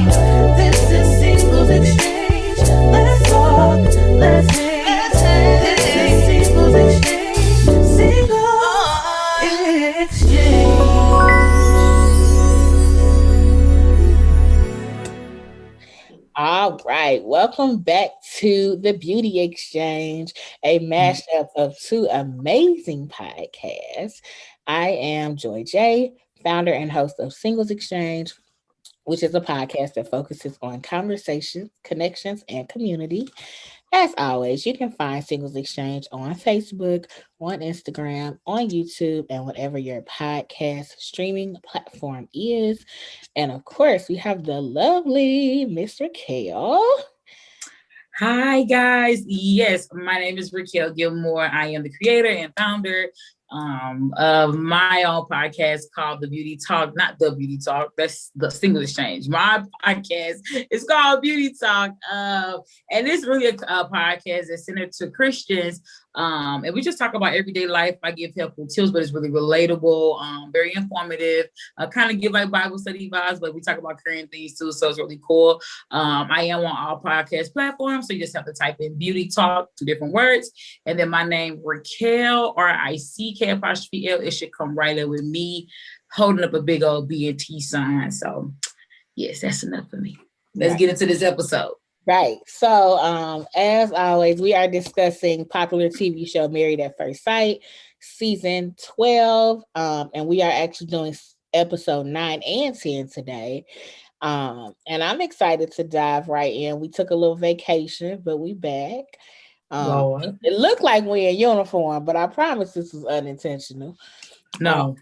This is Singles Exchange. Let's talk, let's hang. This is Singles Exchange. Singles Exchange. All right, welcome back to the Beauty Exchange, a mashup of two amazing podcasts. I am Joy J, founder and host of Singles Exchange, which is a podcast that focuses on conversations, connections, and community. As always, you can find Singles Exchange on Facebook, on Instagram, on YouTube, and whatever your podcast streaming platform is. And of course, we have the lovely Miss Raquel. Hi, guys. Yes, my name is Raquel Gilmore. I am the creator and founder of my own podcast called The Beauty Talk. Not The Beauty Talk, that's the Single Exchange. My podcast is called Beauty Talk. And it's really a podcast that's centered to Christians. And we just talk about everyday life. I give helpful tips, but it's really relatable, very informative. Kind of give like Bible study vibes, but we talk about current things too, so it's really cool. I am on all podcast platforms, so you just have to type in Beauty Talk, 2 different words, and then my name Raquel, RICK''L. It should come right up with me holding up a big old B and T sign. So yes, that's enough for me. Let's get into this episode. Right. So, as always, we are discussing popular TV show Married at First Sight, season 12. And we are actually doing episode 9 and 10 today. And I'm excited to dive right in. We took a little vacation, but we back. It looked like we're in uniform, but I promise this was unintentional. No.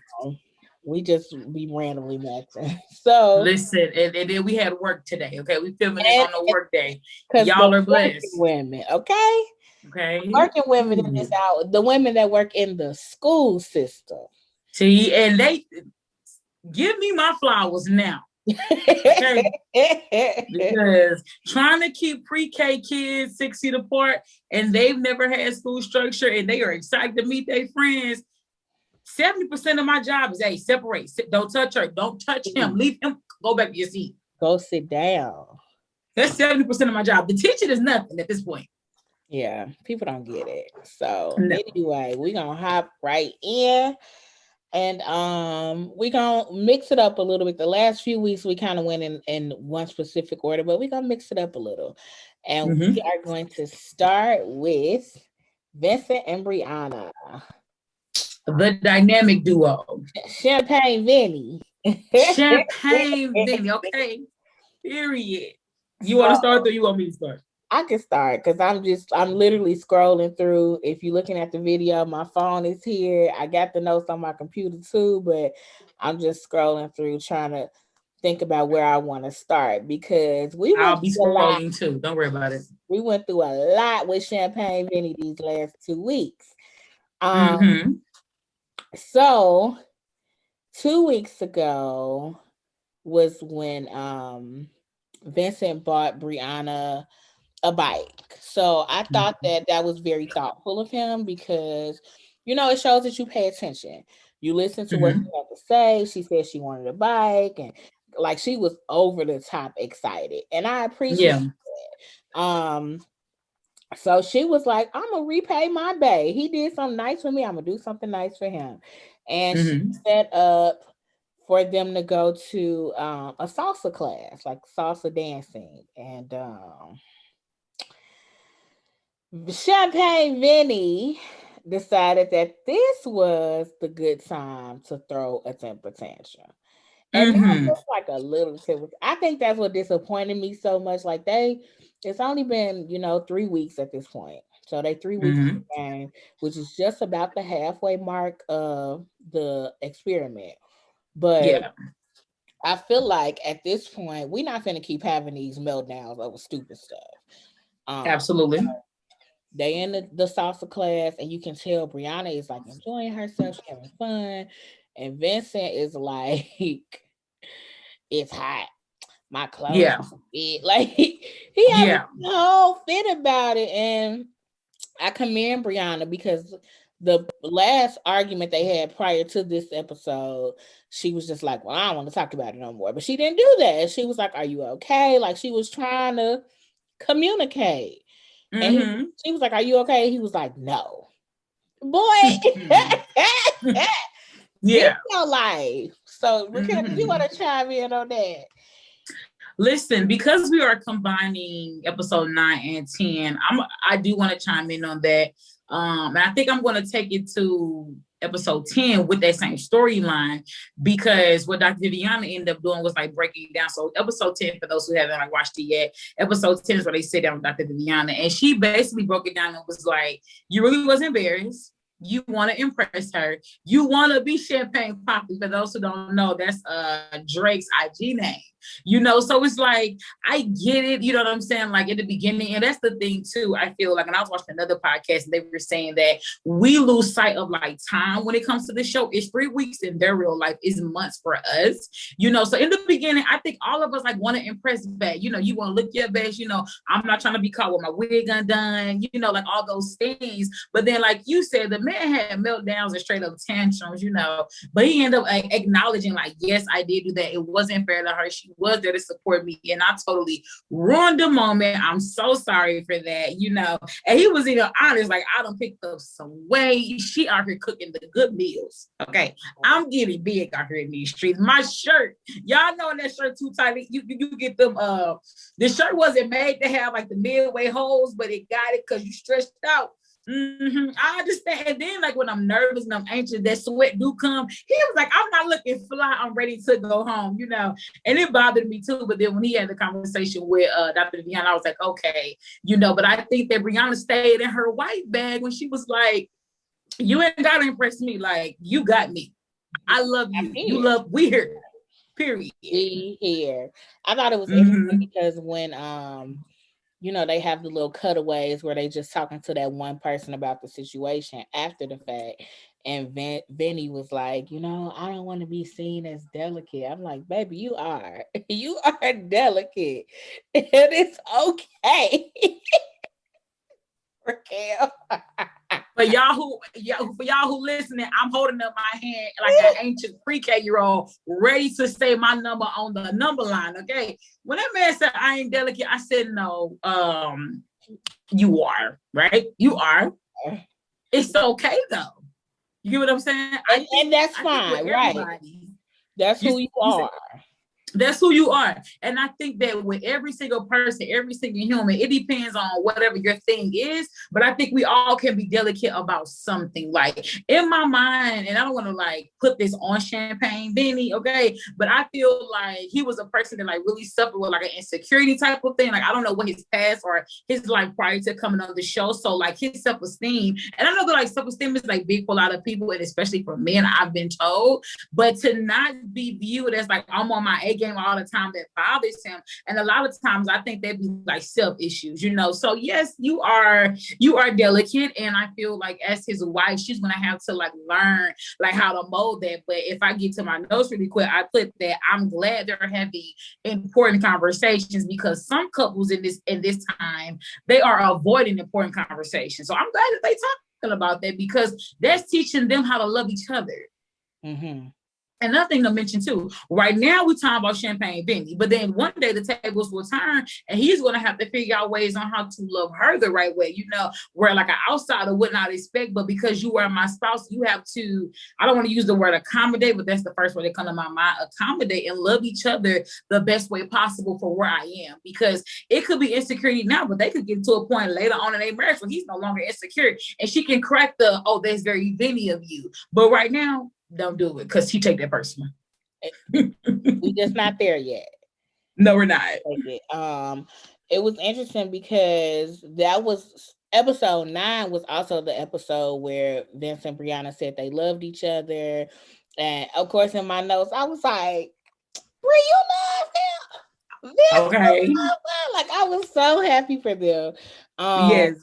We just be randomly matching. So listen, and then we had work today. Okay, we filming it on a work day. Y'all are blessed. Women, okay? Okay. Working women in this out, the women that work in the school system. See, and they give me my flowers now. Okay. Because trying to keep pre-K kids 6 feet apart and they've never had school structure and they are excited to meet their friends. 70% of my job is, hey, separate. Don't touch her. Don't touch him. Leave him. Go back to your seat. Go sit down. That's 70% of my job. The teaching is nothing at this point. Yeah, people don't get it. So anyway, we're gonna hop right in, and we're gonna mix it up a little bit. The last few weeks we kind of went in one specific order, but we're gonna mix it up a little. And we are going to start with Vincent and Brianna. The dynamic duo. Champagne Vinny. Champagne Vinny, okay. Period. You want to start or you want me to start? I can start because I'm literally scrolling through. If you're looking at the video, my phone is here. I got the notes on my computer too, but I'm just scrolling through trying to think about where I want to start because I'll be scrolling too. Don't worry about it. We went through a lot with Champagne Vinny these last 2 weeks. So 2 weeks ago was when Vincent bought Brianna a bike. So I thought that was very thoughtful of him because, it shows that you pay attention. You listen to what she had to say. She said she wanted a bike and like she was over the top excited. And I appreciate that. So she was like, I'm going to repay my bae. He did something nice for me. I'm going to do something nice for him. And she set up for them to go to a salsa class, like salsa dancing. And Champagne Vinny decided that this was the good time to throw a temper tantrum. And that was like a little tip. I think that's what disappointed me so much. Like it's only been, 3 weeks at this point. So they 3 weeks in the game, which is just about the halfway mark of the experiment. But I feel like at this point, we're not going to keep having these meltdowns over stupid stuff. Absolutely. They in the salsa class, and you can tell Brianna is like enjoying herself, she's having fun. And Vincent is like, it's hot. My clothes fit. Like he has a whole fit about it. And I commend Brianna because the last argument they had prior to this episode, she was just like, well, I don't want to talk about it no more. But she didn't do that. She was like, are you okay? Like, she was trying to communicate. And she was like, are you okay? He was like, no. Boy, yeah. your life. So, Raquel, did you want to chime in on that? Listen, because we are combining episode 9 and 10, I do want to chime in on that. And I think I'm going to take it to episode 10 with that same storyline, because what Dr. Viviana ended up doing was like breaking it down. So episode 10, for those who haven't like watched it yet, episode 10 is where they sit down with Dr. Viviana, and she basically broke it down and was like, you really was embarrassed. You want to impress her. You want to be Champagne Poppy. For those who don't know, that's Drake's IG name. You know, so it's like, I get it, you know what I'm saying, like in the beginning. And that's the thing too, I feel like, and I was watching another podcast and they were saying that we lose sight of like time when it comes to the show. It's 3 weeks in their real life, is months for us, you know. So in the beginning, I think all of us like want to impress back, you know, you want to look your best, you know, I'm not trying to be caught with my wig undone, you know, like all those things. But then like you said, the man had meltdowns and straight up tantrums, you know, but he ended up acknowledging like, yes, I did do that. It wasn't fair to her. She was there to support me, and I totally ruined the moment. I'm so sorry for that, you know. And he was even honest, like, I done picked up some weight. She out here cooking the good meals. Okay, I'm getting big out here in these streets. My shirt, y'all know that shirt too tight. You get them. The shirt wasn't made to have like the midway holes, but it got it because you stretched out. I understand. And then like when I'm nervous and I'm anxious, that sweat do come. He was like, I'm not looking fly, I'm ready to go home, you know. And it bothered me too. But then when he had the conversation with Dr. Viviana, I was like, okay, you know. But I think that Brianna stayed in her white bag when she was like, you ain't gotta impress me, like, you got me. I love you. You love weird. Period. Be here. I thought it was interesting because when you know, they have the little cutaways where they just talking to that one person about the situation after the fact. And Vinny was like, you know, I don't want to be seen as delicate. I'm like, baby, you are. You are delicate. And it's okay. Raquel. For y'all who listening, I'm holding up my hand like an ancient pre-K-year-old, ready to say my number on the number line. Okay. When that man said I ain't delicate, I said no. You are, right? You are. It's okay though. You get what I'm saying? And that's fine, right? That's who you are. That's who you are. And I think that with every single person, every single human, it depends on whatever your thing is. But I think we all can be delicate about something. Like in my mind, and I don't want to like put this on Champagne Benny, okay? But I feel like he was a person that like really suffered with like an insecurity type of thing. Like I don't know what his past or his life prior to coming on the show. So like his self-esteem, and I know that like self-esteem is like big for a lot of people, and especially for men, I've been told. But to not be viewed as like I'm on my A game all the time, that bothers him. And a lot of times I think that'd be like self issues, you know. So yes, you are delicate, and I feel like as his wife, she's gonna have to like learn like how to mold that. But if I get to my notes really quick, I put that I'm glad they're having important conversations, because some couples in this time, they are avoiding important conversations. So I'm glad that they talking about that, because that's teaching them how to love each other. Another thing to mention too, right now we're talking about Champagne Benny, but then one day the tables will turn and he's going to have to figure out ways on how to love her the right way, you know, where like an outsider would not expect, but because you are my spouse, you have to, I don't want to use the word accommodate, but that's the first word that comes to my mind, accommodate and love each other the best way possible for where I am, because it could be insecurity now, but they could get to a point later on in their marriage where he's no longer insecure and she can correct the, oh, that's very Benny of you. But right now, don't do it, because he take that personal. We just not there yet. No, we're not. It was interesting because that was episode 9 was also the episode where Vince and Brianna said they loved each other. And of course, in my notes, I was like, Bri, you love him. Vince, okay. You love him. Like, I was so happy for them. Yes.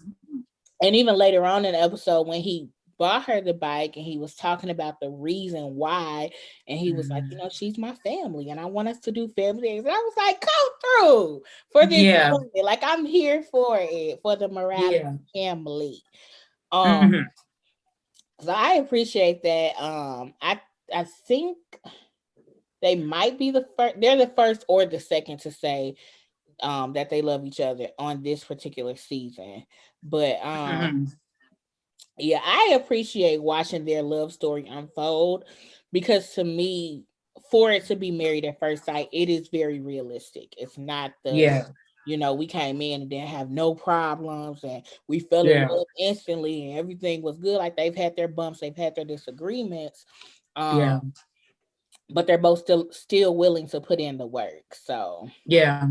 And even later on in the episode, when he bought her the bike and he was talking about the reason why, and he was like, you know, she's my family and I want us to do family things. And I was like, come through for this family. Like, I'm here for it, for the Morales family. So I appreciate that. I think they might be the first. They're the first or the second to say that they love each other on this particular season. But Mhm. yeah, I appreciate watching their love story unfold because to me, for it to be married at first sight, it is very realistic. It's not the, Yeah, we came in and didn't have no problems and we fell in yeah, love instantly and everything was good. Like they've had their bumps, they've had their disagreements. Um, yeah, but they're both still willing to put in the work. So yeah.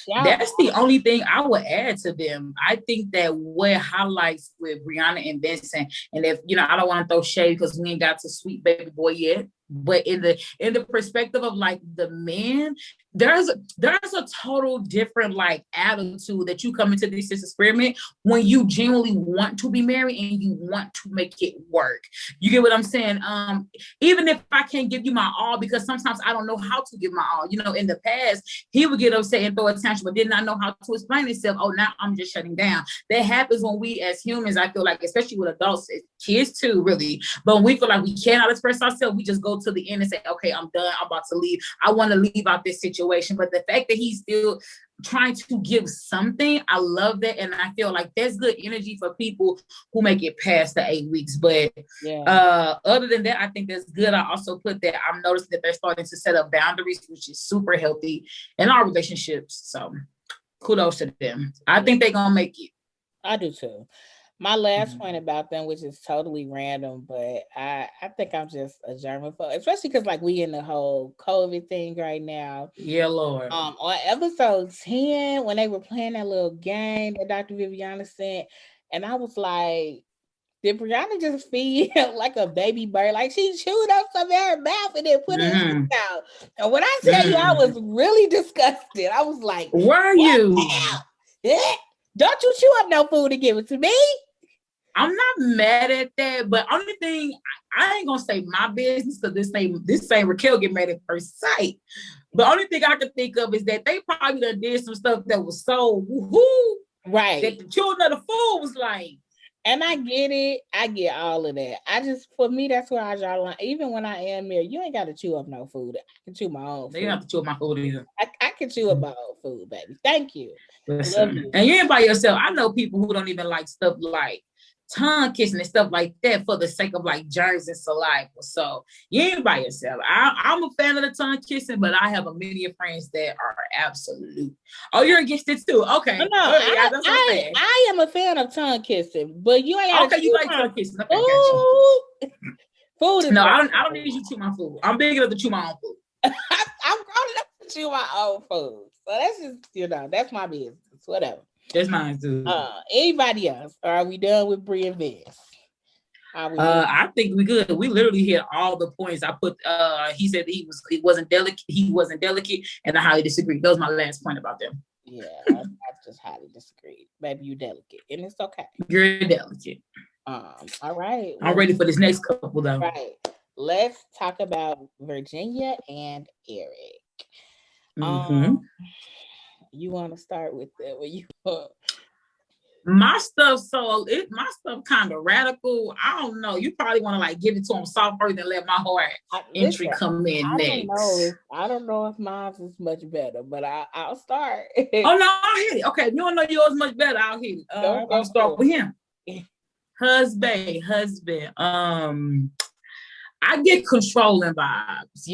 shout That's the only thing I would add to them. I think that what highlights with Brianna and Vincent, and if I don't want to throw shade because we ain't got to sweet baby boy yet. But in the perspective of like the men, there's a total different like attitude that you come into this experiment when you genuinely want to be married and you want to make it work. You get what I'm saying? Even if I can't give you my all, because sometimes I don't know how to give my all. In the past, he would get upset and throw a tantrum, but did not know how to explain himself. Oh, now I'm just shutting down. That happens when we as humans, I feel like, especially with adults, kids too, really. But when we feel like we cannot express ourselves, we just go to the end and say, okay, I'm done. I'm about to leave. I want to leave out this situation. But the fact that he's still trying to give something, I love that. And I feel like that's good energy for people who make it past the 8 weeks. But other than that, I think that's good. I also put that I'm noticing that they're starting to set up boundaries, which is super healthy in our relationships. So kudos to them. I think they're gonna make it. I do too. My last point about them, which is totally random, but I think I'm just a germaphobe, especially because like we in the whole COVID thing right now. Yeah, Lord. On episode 10, when they were playing that little game that Dr. Viviana sent, and I was like, did Brianna just feed him like a baby bird? Like she chewed up some in her mouth and then put it in his mouth. And when I tell you, I was really disgusted. I was like, were you? Don't you chew up no food and give it to me? I'm not mad at that, but only thing I ain't gonna say my business because this same Raquel get mad at first sight. The only thing I can think of is that they probably done did some stuff that was so woohoo, right? That the children of the fool was like. And I get it. I get all of that. For me, that's where I draw the line. Even when I am married, you ain't got to chew up no food. I can chew my own food. You don't have to chew up my food either. I can chew up my own food, baby. Thank you. Listen, I love you. And you ain't by yourself. I know people who don't even like stuff like tongue kissing and stuff like that for the sake of like germs and saliva. So you ain't by yourself. I'm a fan of the tongue kissing, but I have a many friends that are absolute. Oh, you're against it too? Okay. No, I am a fan of tongue kissing, but you ain't. Okay, you like tongue kissing? Okay, food is. No, I don't need you to chew my food. I'm big enough to chew my own food. I'm grown enough to chew my own food, so that's just that's my business. Whatever. That's mine too. Anybody else? Or are we done with Brie and Vince? I think we good. We literally hit all the points. I put. He said he wasn't delicate. He wasn't delicate, and I highly disagree. That was my last point about them. Yeah, I just highly disagree. Baby, you delicate, and it's okay. You're delicate. All right. I'm ready for this next couple though. Right. Let's talk about Virginia and Eric. Mm-hmm. You want to start with that? My stuff kind of radical. I don't know. You probably want to like give it to him soft first and let my hard entry come in next. I don't know if mine's is much better, but I'll start. Oh no, I'll hit it. Okay, you don't know yours much better. I'll hit it. I'll start with him. Husband. I get controlling vibes,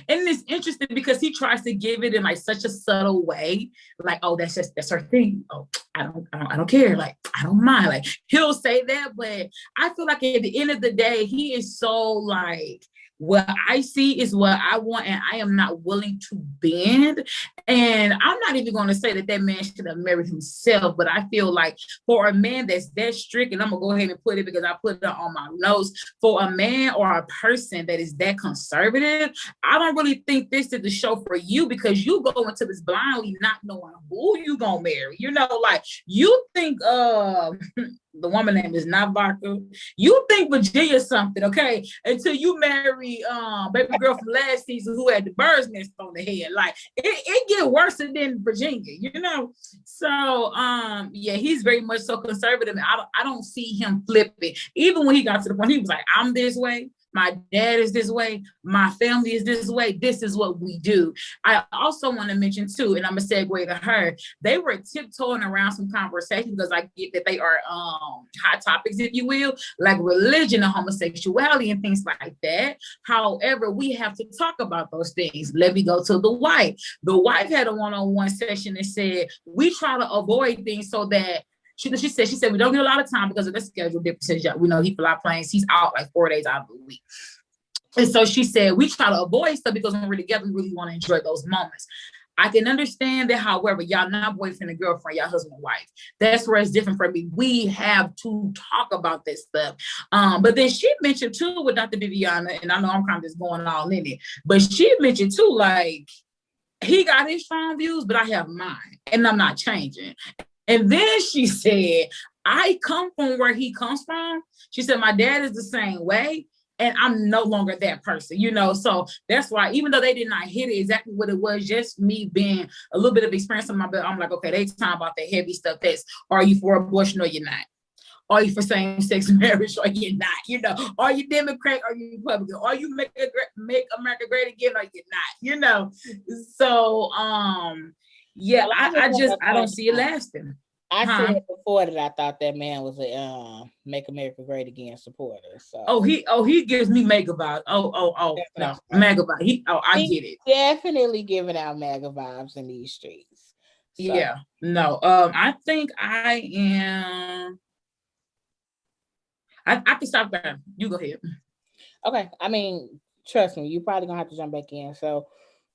And it's interesting because he tries to give it in like such a subtle way, like, "Oh, that's her thing. Oh, I don't care. Like, I don't mind." Like he'll say that, but I feel like at the end of the day, he is so like, what I see is what I want, and I am not willing to bend. And I'm not even going to say that man should have married himself, but I feel like for a man that's that strict, and I'm going to go ahead and put it because I put it on my notes, for a man or a person that is that conservative, I don't really think this is the show for you because you go into this blindly not knowing who you going to marry. Like you think The woman name is not Vodka. You think Virginia's something, okay? Until you marry baby girl from last season who had the bird's nest on the head. Like it get worse than Virginia, you know? So yeah, he's very much so conservative. I don't see him flipping. Even when he got to the point, he was like, I'm this way. My dad is this way. My family is this way. This is what we do. I also want to mention too, and I'm gonna segue to her. They were tiptoeing around some conversations because I get that they are hot topics, if you will, like religion and homosexuality and things like that. However, we have to talk about those things. Let me go to the wife. The wife had a one-on-one session and said we try to avoid things so that. She said we don't get a lot of time because of the schedule differences. We know he fly planes. He's out like 4 days out of the week. And so she said, we try to avoid stuff because when we're together, we really want to enjoy those moments. I can understand that. However, y'all not boyfriend and girlfriend, y'all husband and wife. That's where it's different for me. We have to talk about this stuff. But then she mentioned too with Dr. Viviana, and I know I'm kind of just going all in it, but she mentioned too, like, he got his strong views, but I have mine, and I'm not changing. And then she said, I come from where he comes from. She said, my dad is the same way. And I'm no longer that person, you know? So that's why, even though they did not hit it exactly what it was, just me being a little bit of experience on my belt, I'm like, okay, they talking about that heavy stuff. That's, are you for abortion or you're not? Are you for same-sex marriage or you're not? You know, are you Democrat or you Republican? Are you make America great again or you're not? You know? So, yeah, I don't see it lasting. I said before that I thought that man was a Make America Great Again supporter. So he gives me mega vibes. No, mega vibes. I get it. Definitely giving out mega vibes in these streets. So. Yeah, no. I think I am. I can stop there. You go ahead. Okay. I mean, trust me, you're probably gonna have to jump back in. So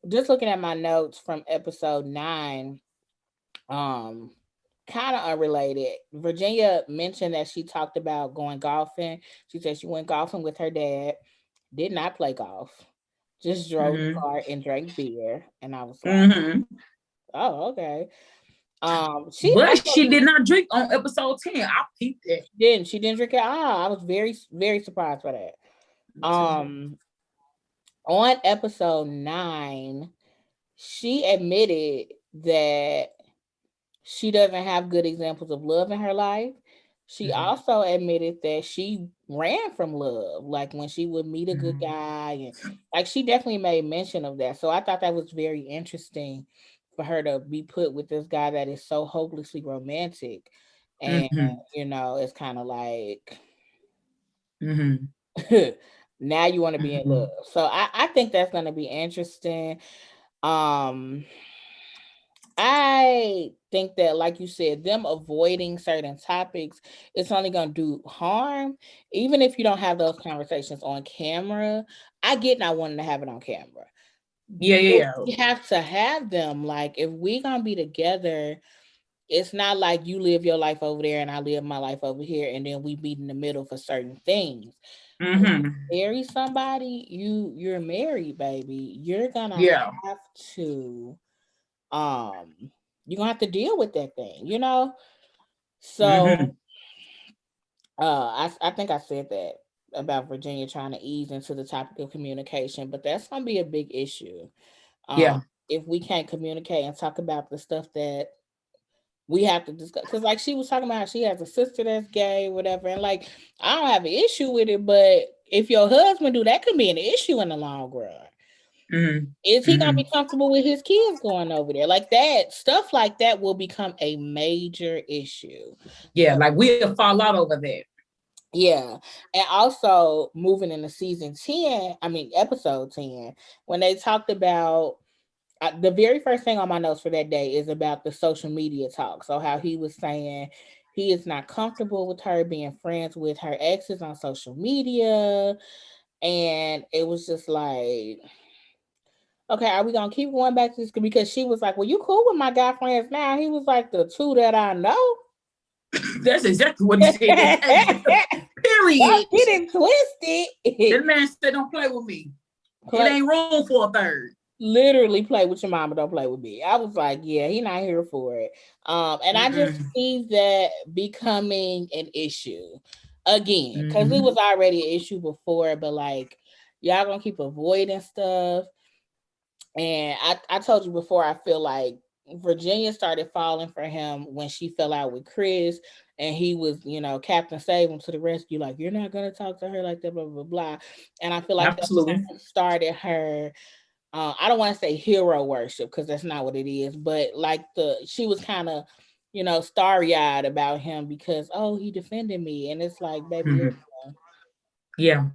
just looking at my notes from episode 9, kind of unrelated. Virginia mentioned that she talked about going golfing. She said she went golfing with her dad, did not play golf, just drove the car and drank beer. And I was like, oh, okay. She did not drink on episode 10. I peeped it. She didn't drink at all. I was very, very surprised by that. On episode 9, she admitted that she doesn't have good examples of love in her life. She also admitted that she ran from love, like when she would meet a good guy, and like she definitely made mention of that. So I thought that was very interesting for her to be put with this guy that is so hopelessly romantic, and you know, it's kind of like now you want to be in love. So I think that's going to be interesting. I think that, like you said, them avoiding certain topics, it's only going to do harm. Even if you don't have those conversations on camera, I get not wanting to have it on camera. Yeah. We have to have them. Like, if we going to be together, it's not like you live your life over there and I live my life over here, and then we meet in the middle for certain things. When you marry somebody, you're married, baby. You're gonna have to you're gonna have to deal with that thing, you know. So I think I said that about Virginia trying to ease into the topic of communication, but that's gonna be a big issue. If we can't communicate and talk about the stuff that we have to discuss, because like she was talking about how she has a sister that's gay, whatever, and like I don't have an issue with it, but if your husband do, that could be an issue in the long run. Is he gonna be comfortable with his kids going over there? Like that stuff like that will become a major issue. Yeah, like we'll fall out over that. Yeah. And also moving into episode 10, when they talked about the very first thing on my notes for that day is about the social media talk. So how he was saying he is not comfortable with her being friends with her exes on social media. And it was just like, okay, are we going to keep going back to this? Because she was like, well, you cool with my guy friends now? He was like, the two that I know. That's exactly what he said. Period. He didn't twist it. That man said, don't play with me. It ain't room for a third. literally play with your mama, don't play with me. I was like, yeah, he not here for it. And I just Mm-mm. see that becoming an issue again, because it Mm-hmm. was already an issue before, but like y'all gonna keep avoiding stuff. And I told you before, I feel like Virginia started falling for him when she fell out with Chris, and he was, Captain Save him to the rescue. Like, you're not gonna talk to her like that, blah blah blah. And I feel like that Absolutely. kind of started her. I don't want to say hero worship because that's not what it is, but like she was kind of, starry eyed about him because he defended me, and it's like, baby, Mm-hmm. listen, Yeah.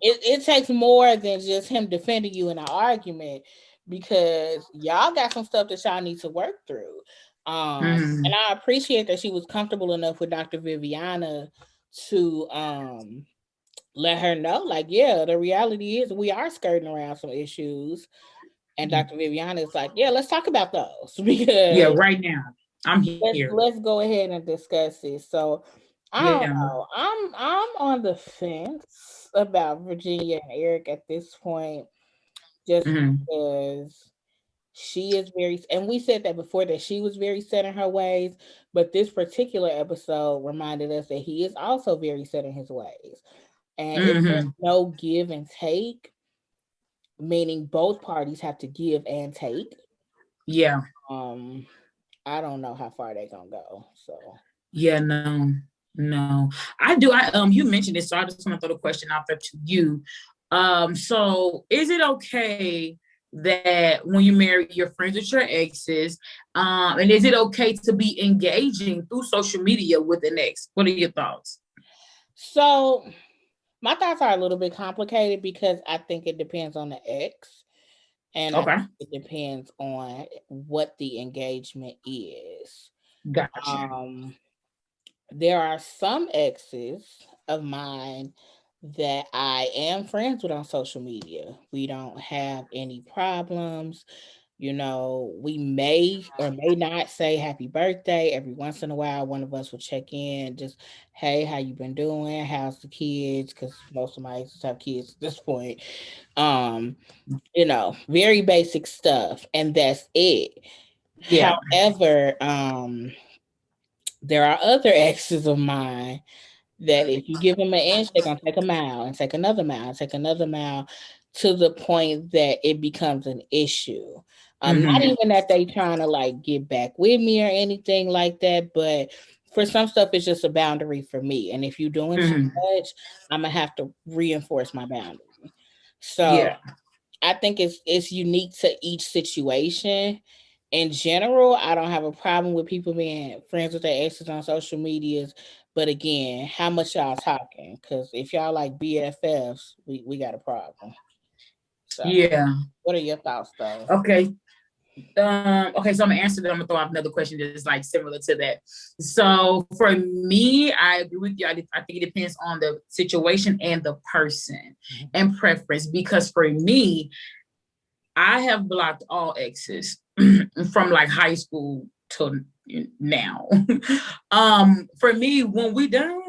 it takes more than just him defending you in an argument because y'all got some stuff that y'all need to work through. Mm-hmm. And I appreciate that she was comfortable enough with Dr. Viviana to let her know, like, yeah, the reality is we are skirting around some issues. And Dr. Viviana is like, yeah, let's talk about those Yeah. because Right now, I'm here. let's go ahead and discuss it. So I don't Yeah. know. I'm on the fence about Virginia and Eric at this point, just Mm-hmm. because she is very, and we said that before, that she was very set in her ways, but this particular episode reminded us that he is also very set in his ways. And if there's Mm-hmm. no give and take, meaning both parties have to give and take, Yeah. um, I don't know how far they're gonna go. So Yeah. No. No. I do. You mentioned this, so I just want to throw the question out there to you. So is it okay that when you marry, you're friends with your exes? And is it okay to be engaging through social media with an ex? What are your thoughts? so my thoughts are a little bit complicated because I think it depends on the ex, and I Okay. think it depends on what the engagement is. Gotcha. Um, there are some exes of mine that I am friends with on social media. We don't have any problems. We may or may not say happy birthday. Every once in a while, one of us will check in, just, hey, how you been doing? How's the kids? Because most of my exes have kids at this point. Um, very basic stuff, and that's it. Yeah. However, there are other exes of mine that if you give them an inch, they're gonna take a mile and take another mile and take another mile to the point that it becomes an issue. Not Mm-hmm. even that they trying to like get back with me or anything like that, but for some stuff, it's just a boundary for me. And if you're doing too Mm-hmm. much, I'm gonna have to reinforce my boundary. So Yeah. I think it's unique to each situation. In general, I don't have a problem with people being friends with their exes on social medias. But again, how much y'all talking? Because if y'all like BFFs, we got a problem. So, Yeah. what are your thoughts, though? Okay. Okay, so I'm gonna answer that. I'm gonna throw out another question that's like similar to that. So for me, I agree with you. I think it depends on the situation and the person and preference. Because for me, I have blocked all exes from like high school to now. For me, when we done,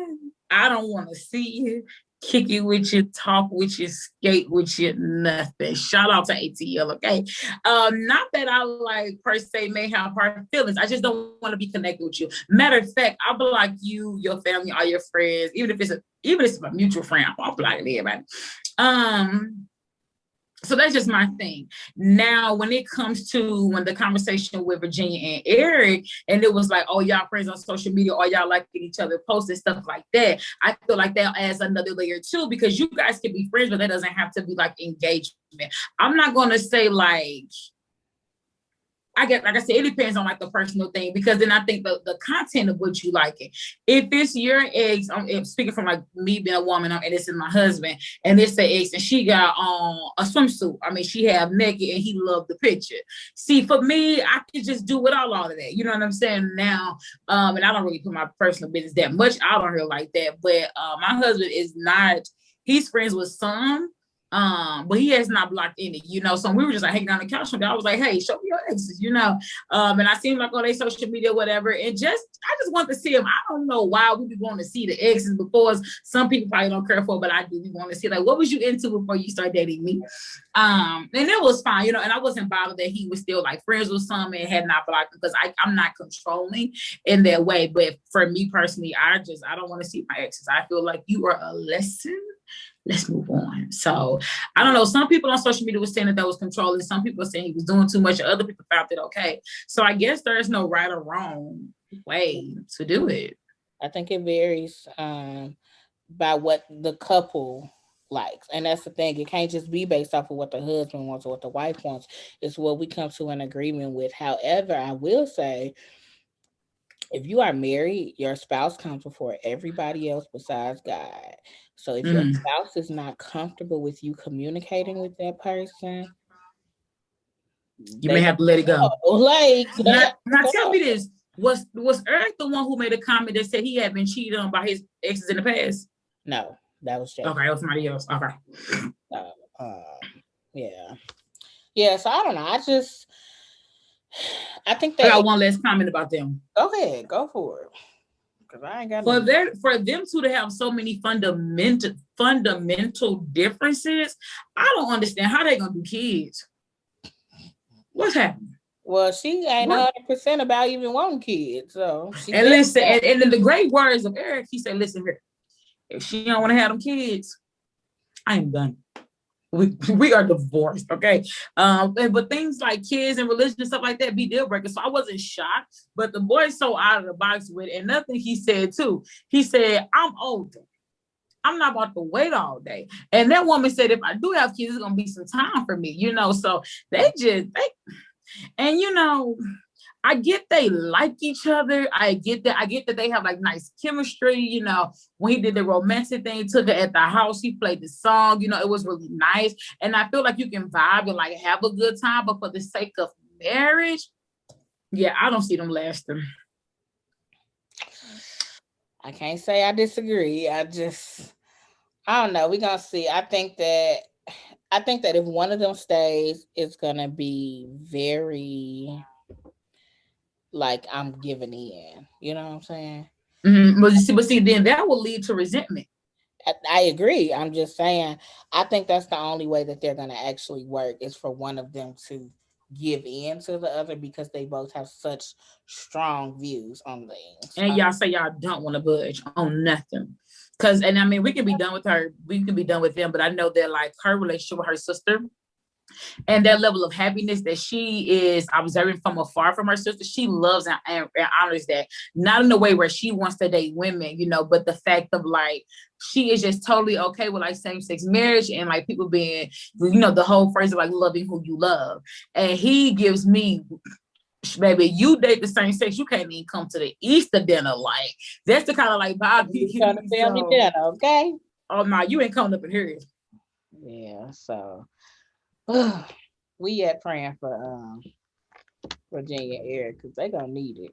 I don't want to see you, kick it with you, talk with you, skate with you, nothing. Shout out to ATL, okay? Not that I like per se may have hard feelings. I just don't want to be connected with you. Matter of fact, I'll block you, your family, all your friends, even if it's a mutual friend, I'll block everybody. So that's just my thing. Now, when it comes to when the conversation with Virginia and Eric, and it was like, oh, y'all friends on social media, or y'all liking each other posts and stuff like that, I feel like that adds another layer too, because you guys can be friends, but that doesn't have to be like engagement. I'm not going to say like, I get, like I said, it depends on like the personal thing, because then I think the content of what you like it. If it's your ex, I'm speaking from like me being a woman, and it's in my husband, and it's the ex, and she got on a swimsuit. I mean, she have naked, and he loved the picture. See, for me, I could just do without all of that. You know what I'm saying? Now, and I don't really put my personal business that much out on her like that. But my husband is not. He's friends with some. But he has not blocked any, you know. So we were just like hanging on the couch one day. I was like, hey, show me your exes, you know. And I seen like on their social media, whatever. And I just want to see them. I don't know why we be wanting to see the exes before us. Some people probably don't care for, but I do want to see like what was you into before you start dating me? And it was fine, you know, and I wasn't bothered that he was still like friends with some and had not blocked because I'm not controlling in that way. But for me personally, I don't want to see my exes. I feel like you are a lesson. Let's move on. So I don't know. Some people on social media were saying that was controlling. Some people were saying he was doing too much. Other people found it okay. So I guess there is no right or wrong way to do it. I think it varies by what the couple likes. And that's the thing. It can't just be based off of what the husband wants or what the wife wants. It's what we come to an agreement with. However, I will say, if you are married, your spouse comes before everybody else besides God. So if your spouse is not comfortable with you communicating with that person, You may have to let it go. Like, now tell me this. Was Eric the one who made a comment that said he had been cheated on by his exes in the past? No, that was Jay. Okay, it was somebody else. Okay. Yeah. So I don't know. I think I got one last comment about them. Go ahead, go for it. Because I ain't got for them to have so many fundamental differences. I don't understand how they gonna do kids. What's happening? Well, she ain't 100% about even wanting kids. So and listen, and in the great words of Eric, he said, "Listen here, if she don't want to have them kids, I am done. We are divorced, okay?" But things like kids and religion and stuff like that be deal breakers. So I wasn't shocked, but the boy's so out of the box with it. And nothing he said too. He said, "I'm older. I'm not about to wait all day." And that woman said, "If I do have kids, it's gonna be some time for me, you know." So and you know, I get they like each other. I get that they have like nice chemistry. You know, when he did the romantic thing, he took her at the house, he played the song, you know, it was really nice. And I feel like you can vibe and like have a good time, but for the sake of marriage, yeah, I don't see them lasting. I can't say I disagree. I don't know. We're gonna see. I think that if one of them stays, it's gonna be very like I'm giving in. You know what I'm saying? Mm-hmm. But see, then that will lead to resentment. I agree. I'm just saying, I think that's the only way that they're gonna actually work is for one of them to give in to the other because they both have such strong views on things. And y'all say y'all don't want to budge on nothing. And I mean, we can be done with her, we can be done with them, but I know that like her relationship with her sister and that level of happiness that she is observing from afar from her sister, she loves and honors that. Not in the way where she wants to date women, you know, but the fact of like, she is just totally okay with like same-sex marriage and like people being, you know, the whole phrase of like loving who you love. And he gives me, baby, you date the same sex, you can't even come to the Easter dinner. Like, that's the kind of like vibe you kind of family dinner, okay? Oh no, you ain't coming up in here. Yeah, so we at praying for Virginia and Eric because they're gonna need it.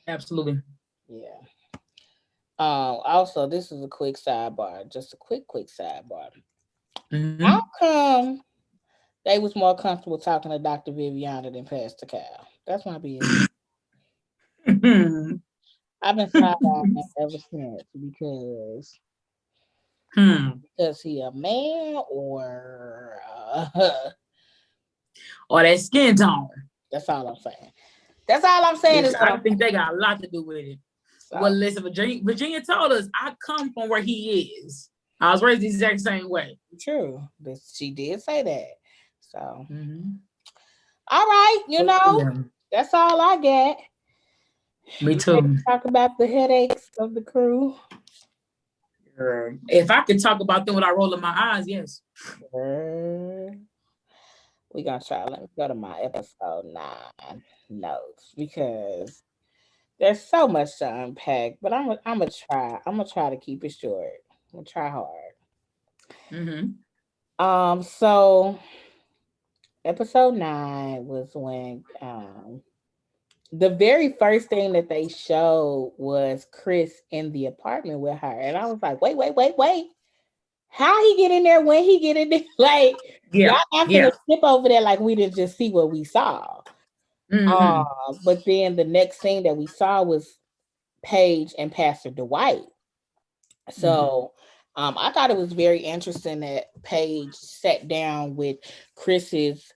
Absolutely. Yeah. Also, this is a quick sidebar, just a quick sidebar. Mm-hmm. How come they was more comfortable talking to Dr. Viviana than Pastor Cal? That's my business. I've been sidebarring that ever since because he a man or that skin tone. That's all I'm saying. That's all I'm saying. I think they got a lot to do with it. So. Well, listen, Virginia told us I come from where he is. I was raised the exact same way. True. But she did say that. So, all right, you know, that's all I got. Me too. Talk about the headaches of the crew. If I could talk about them without rolling my eyes, yes. We're gonna try. Let me go to my episode 9 notes because there's so much to unpack. But I'm gonna try. I'm gonna try to keep it short. I'm gonna try hard. So episode 9 was when the very first thing that they showed was Chris in the apartment with her. And I was like, wait. how he get in there, when he get in there, like Yeah. y'all not Yeah. gonna skip over there like we didn't just see what we saw. Mm-hmm. But then the next thing that we saw was Paige and Pastor Dwight. So I thought it was very interesting that Paige sat down with Chris's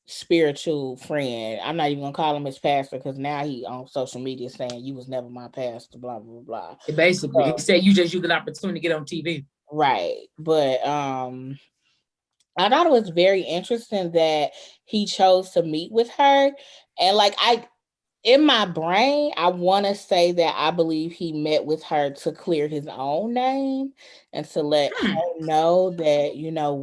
spiritual friend. I'm not even gonna call him his pastor because now he on social media saying you was never my pastor, blah blah blah. Basically, he So, said you just used an opportunity to get on TV. right. But I thought it was very interesting that he chose to meet with her. And like in my brain, I want to say that I believe he met with her to clear his own name and to let her know that,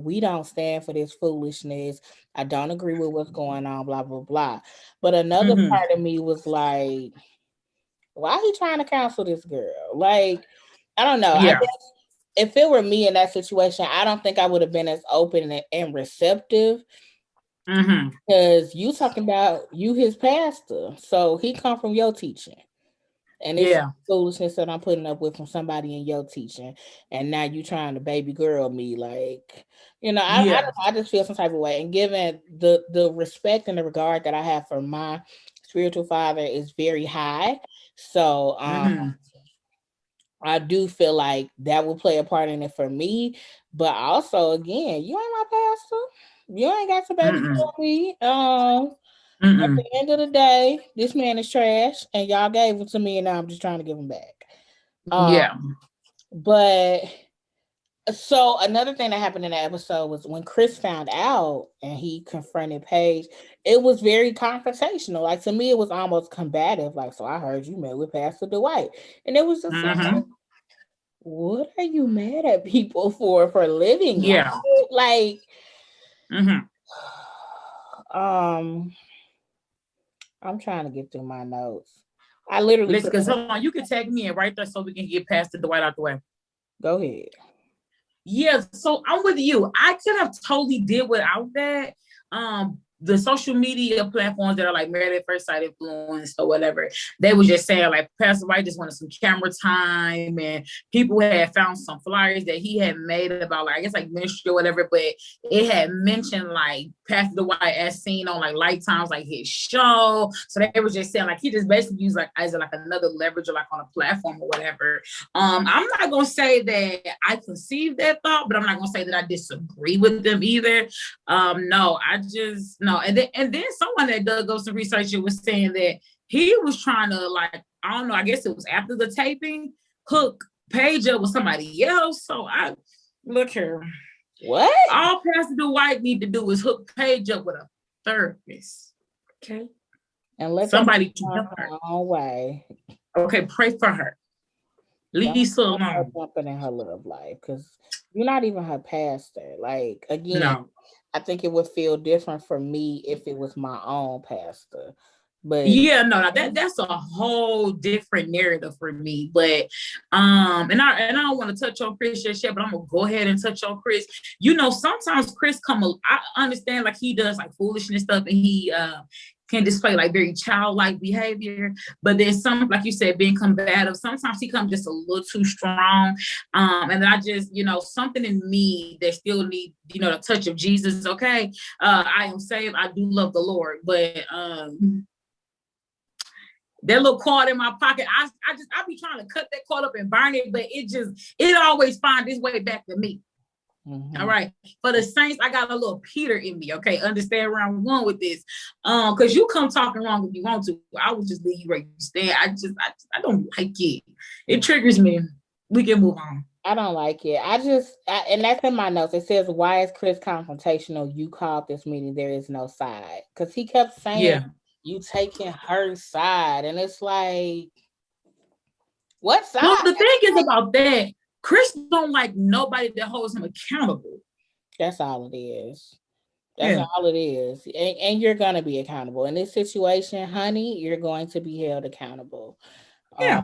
we don't stand for this foolishness. I don't agree with what's going on, blah, blah, blah. But another Mm-hmm. part of me was like, why he trying to counsel this girl? Like, I don't know. I Yeah. guess if it were me in that situation, I don't think I would have been as open and receptive Mm-hmm. because you talking about you his pastor. So he come from your teaching. And it's Yeah. foolishness that I'm putting up with from somebody in your teaching. And now you trying to baby girl me. Like, I Yeah. don't know, I just feel some type of way. And given the respect and the regard that I have for my spiritual father is very high. So Mm-hmm. I do feel like that will play a part in it for me. But also, again, you ain't my pastor. You ain't got to baby Mm-mm. girl me. At Mm-mm. the end of the day, this man is trash, and y'all gave him to me, and now I'm just trying to give him back. Um, Yeah. but so another thing that happened in the episode was when Chris found out and he confronted Paige, it was very confrontational. Like to me, it was almost combative. Like, so I heard you met with Pastor Dwight, and it was just like, Mm-hmm. what are you mad at people for a living? Yeah. Like, Mm-hmm. um, I'm trying to get through my notes. I literally Listen, put because hold on, you can tag me in right there so we can get past the Dwight out the way. go ahead. Yeah, so I'm with you. I could have totally did without that. The social media platforms that are like Married at First Sight influence or whatever, they were just saying like Pastor White just wanted some camera time, and people had found some flyers that he had made about like I guess like ministry or whatever, but it had mentioned like Pastor White as seen on like Lifetime's like his show. So they were just saying like he just basically used like as like another leverage or like on a platform or whatever. I'm not gonna say that I conceived that thought, but I'm not gonna say that I disagree with them either. No, I just no. And then someone that does go some research was saying that he was trying to like, I don't know, I guess it was after the taping, hook Paige up with somebody else. So I look here. What? All Pastor Dwight need to do is hook Paige up with a therapist. Okay. And let Somebody to that help her. own way. Okay, pray for her. Lisa Don't her alone. jumping in her love life because you're not even her pastor. Like again, No. I think it would feel different for me if it was my own pastor. But Yeah, no, that's a whole different narrative for me. But I don't want to touch on Chris just yet, but I'm gonna go ahead and touch on Chris. Sometimes Chris I understand like he does like foolishness stuff and he can display like very childlike behavior, but there's some, like you said, being combative. Sometimes he comes just a little too strong. And I just, something in me that still need, the touch of Jesus. Okay. I am saved. I do love the Lord, but that little cord in my pocket, I be trying to cut that cord up and burn it, but it always finds its way back to me. Mm-hmm. All right. For the saints, I got a little Peter in me. Okay. Understand where I'm going with this. Because you come talking wrong if you want to. I would just leave you where you stand. I don't like it. It triggers me. We can move on. I don't like it. And that's in my notes. It says, why is Chris confrontational? You called this meeting. There is no side. Because he kept saying, you taking her side. And it's like, what side? Well, the thing is about that, Chris don't like nobody that holds him accountable. That's all it is. That's all it is. And you're going to be accountable. In this situation, honey, you're going to be held accountable. Yeah.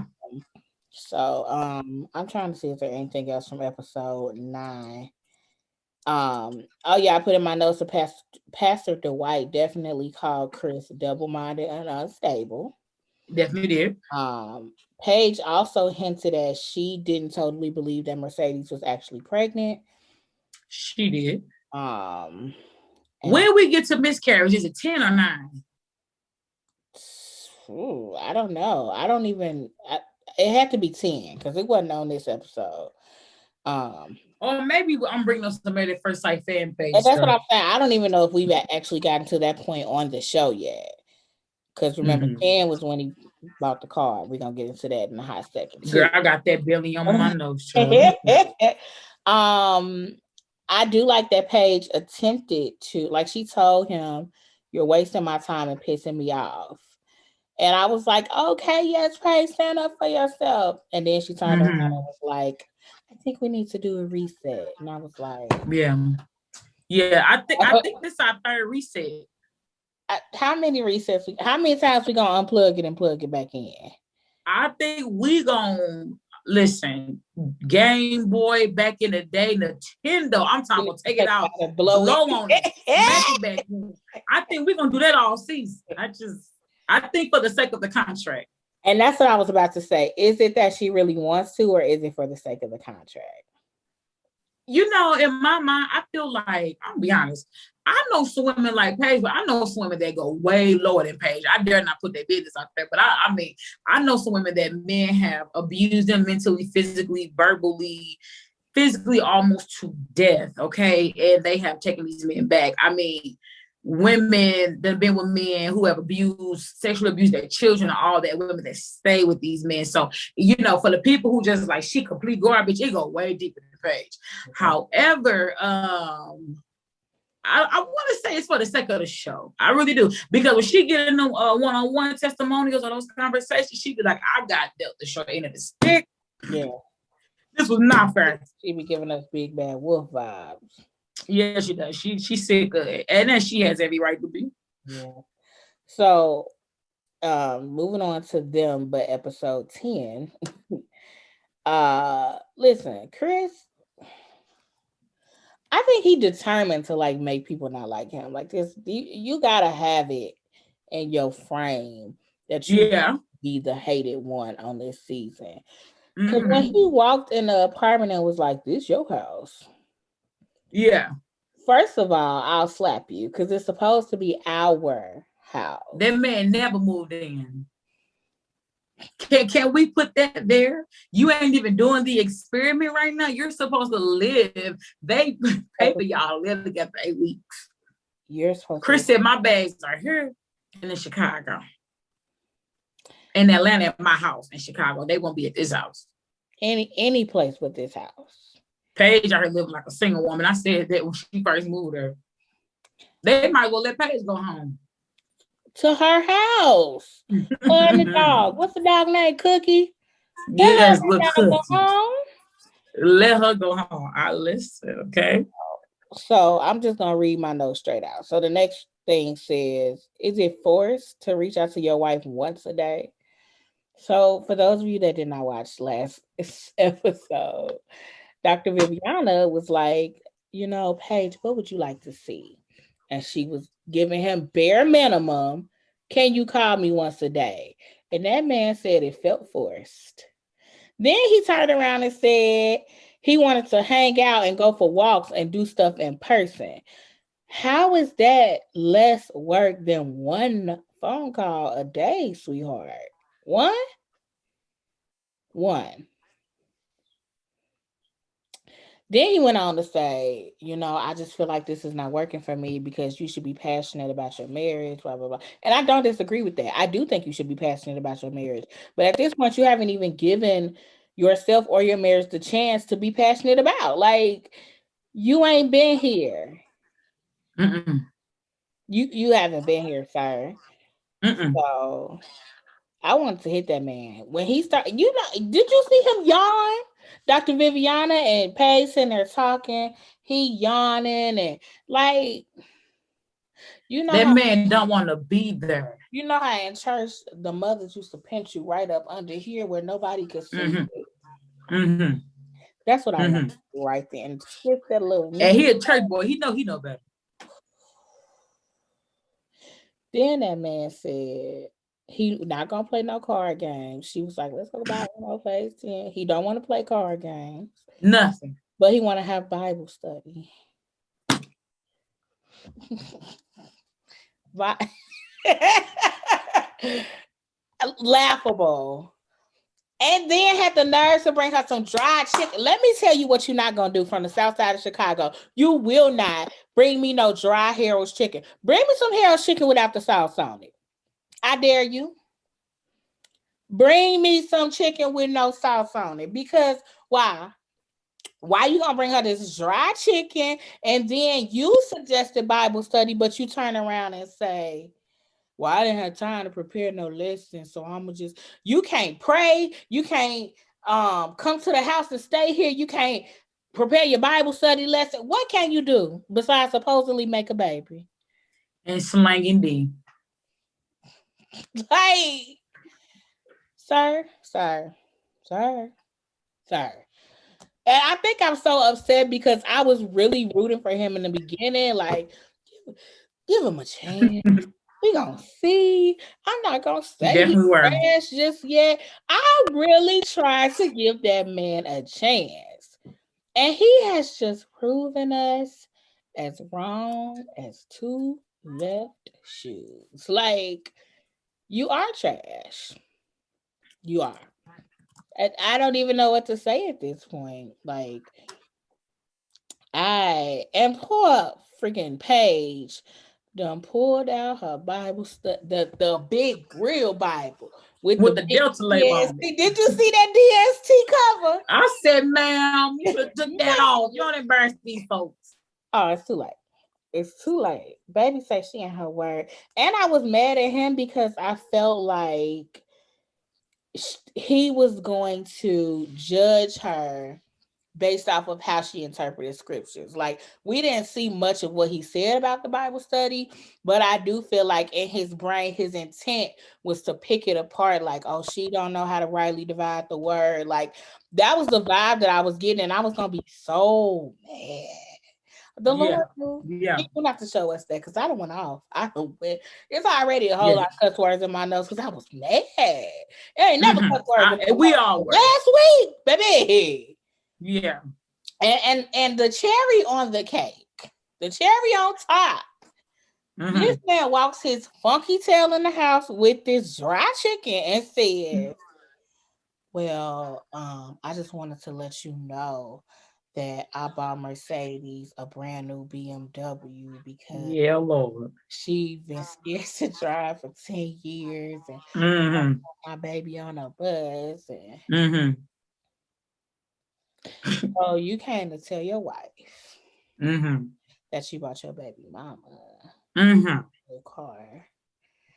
So I'm trying to see if there's anything else from episode 9. Oh yeah, I put in my notes that Pastor Dwight definitely called Chris double-minded and unstable. Definitely did. Paige also hinted that she didn't totally believe that Mercedes was actually pregnant. She did. And When we get to miscarriage, is it 10 or 9? ooh, I don't know. I don't even. It had to be 10 because it wasn't on this episode. Or maybe I'm bringing up somebody at First Sight fan page And that's stuff. what I'm saying. I don't even know if we've actually gotten to that point on the show yet. Because remember, 10 was when he bought the car. We're gonna get into that in a hot second too. Girl, I got that belly on my nose. I do like that Paige attempted to, like, she told him, "You're wasting my time and pissing me off." And I was like, "Okay, yes, Paige, stand up for yourself." And then she turned around and was like, "I think we need to do a reset." And I was like, Yeah. I think this is our third reset. How many resets? How many times we gonna unplug it and plug it back in? I think we gonna listen. Game Boy back in the day, Nintendo. I'm talking about take it out, blow on it, smack it back. I think we're gonna do that all season. I think for the sake of the contract. And that's what I was about to say. Is it that she really wants to, or is it for the sake of the contract? You know, in my mind, I feel like, I'm gonna be honest, I know some women like Paige, but I know some women that go way lower than Paige. I dare not put their business out there, but I mean, I know some women that men have abused them mentally, physically, verbally, almost to death, okay? And they have taken these men back. I mean, women that have been with men who have sexually abused their children, and all that, women that stay with these men. So, you know, for the people who just like, she complete garbage, it go way deeper than Paige. Okay. However, I want to say it's for the sake of the show. I really do. Because when she getting them one-on-one testimonials or those conversations, she be like, I got dealt the short end of the stick. Yeah. This was not fair. She be giving us big bad wolf vibes. Yeah, she does. She's sick of it. And then she has every right to be. Yeah. So moving on to them, but episode 10. Listen, Chris, I think he determined to like make people not like him. Like this, you gotta have it in your frame that you be the hated one on this season. Because when he walked in the apartment and was like, "This your house." Yeah. First of all, I'll slap you because it's supposed to be our house. That man never moved in. Can we put that there? You ain't even doing the experiment right now. You're supposed to live. They pay for y'all to live together 8 weeks. You're supposed Chris said, my bags are here and in Chicago. In Atlanta at my house in Chicago. They won't be at this house. Any place but this house. Paige out here living like a single woman. I said that when she first moved there. They might well let Paige go home. To her house. And the dog. What's the dog name? Cookie? Yes, look, Cookie. Let her go home. I listen, okay? So I'm just going to read my notes straight out. So the next thing says, is it forced to reach out to your wife once a day? So for those of you that did not watch last episode, Dr. Viviana was like, you know, Paige, what would you like to see? And she was giving him bare minimum, can you call me once a day? And that man said it felt forced. Then he turned around and said he wanted to hang out and go for walks and do stuff in person. How is that less work than one phone call a day, sweetheart? One. Then he went on to say, you know, I just feel like this is not working for me because you should be passionate about your marriage, blah, blah, blah. And I don't disagree with that. I do think you should be passionate about your marriage. But at this point, you haven't even given yourself or your marriage the chance to be passionate about. Like, you ain't been here. You haven't been here, sir. So I wanted to hit that man. When he started, you know, did you see him yawn? Dr. Viviana and Paige sitting there talking, he yawning and like, you know, that man don't want to be there. You know how in church the mothers used to pinch you right up under here where nobody could see you. That's what I want to do right there and skip that little. And he a church boy. He know better. Then that man said he not gonna play no card games. She was like, let's go buy phase 10. He don't want to play card games. Nothing. but he want to have Bible study. Laughable. And then had the nerves to bring her some dried chicken. Let me tell you what you're not gonna do from the south side of Chicago. You will not bring me no dry Harold's chicken. Bring me some Harold's chicken without the sauce on it. I dare you. Bring me some chicken with no sauce on it. Because why? Why you gonna bring her this dry chicken and then you suggested Bible study, but you turn around and say, well, I didn't have time to prepare no lesson, so I'm gonna just. You can't pray. You can't come to the house and stay here. You can't prepare your Bible study lesson. What can you do besides supposedly make a baby and slanging D? Like, sir. And I think I'm so upset because I was really rooting for him in the beginning. Like, give him a chance. We gonna see. I'm not gonna say he's trash just yet. I really tried to give that man a chance. And he has just proven us as wrong as two left shoes. Like, you are trash. You are. And I don't even know what to say at this point. Like, and poor freaking Paige done pulled out her Bible, the big real Bible with the Delta label on it. Did you see that DST cover? I said, ma'am, you should have took that off. You don't embarrass these folks. Oh, it's too late. It's too late. Baby said she in her word. And I was mad at him because I felt like he was going to judge her based off of how she interpreted scriptures. Like, we didn't see much of what he said about the Bible study, but I do feel like in his brain, his intent was to pick it apart. Like, oh, she don't know how to rightly divide the word. Like, that was the vibe that I was getting, and I was going to be so mad. The Lord, He will have to show us that because I don't want off. It's already a whole lot of cuss words in my nose because I was mad. It ain't never cuss words. We all were. Last week, baby. Yeah. And the cherry on the cake, the cherry on top. This man walks his funky tail in the house with this dry chicken and says, well, I just wanted to let you know that I bought Mercedes a brand new BMW because Lord, she been scared to drive for 10 years and my baby on a bus. And so you came to tell your wife that you bought your baby mama a car.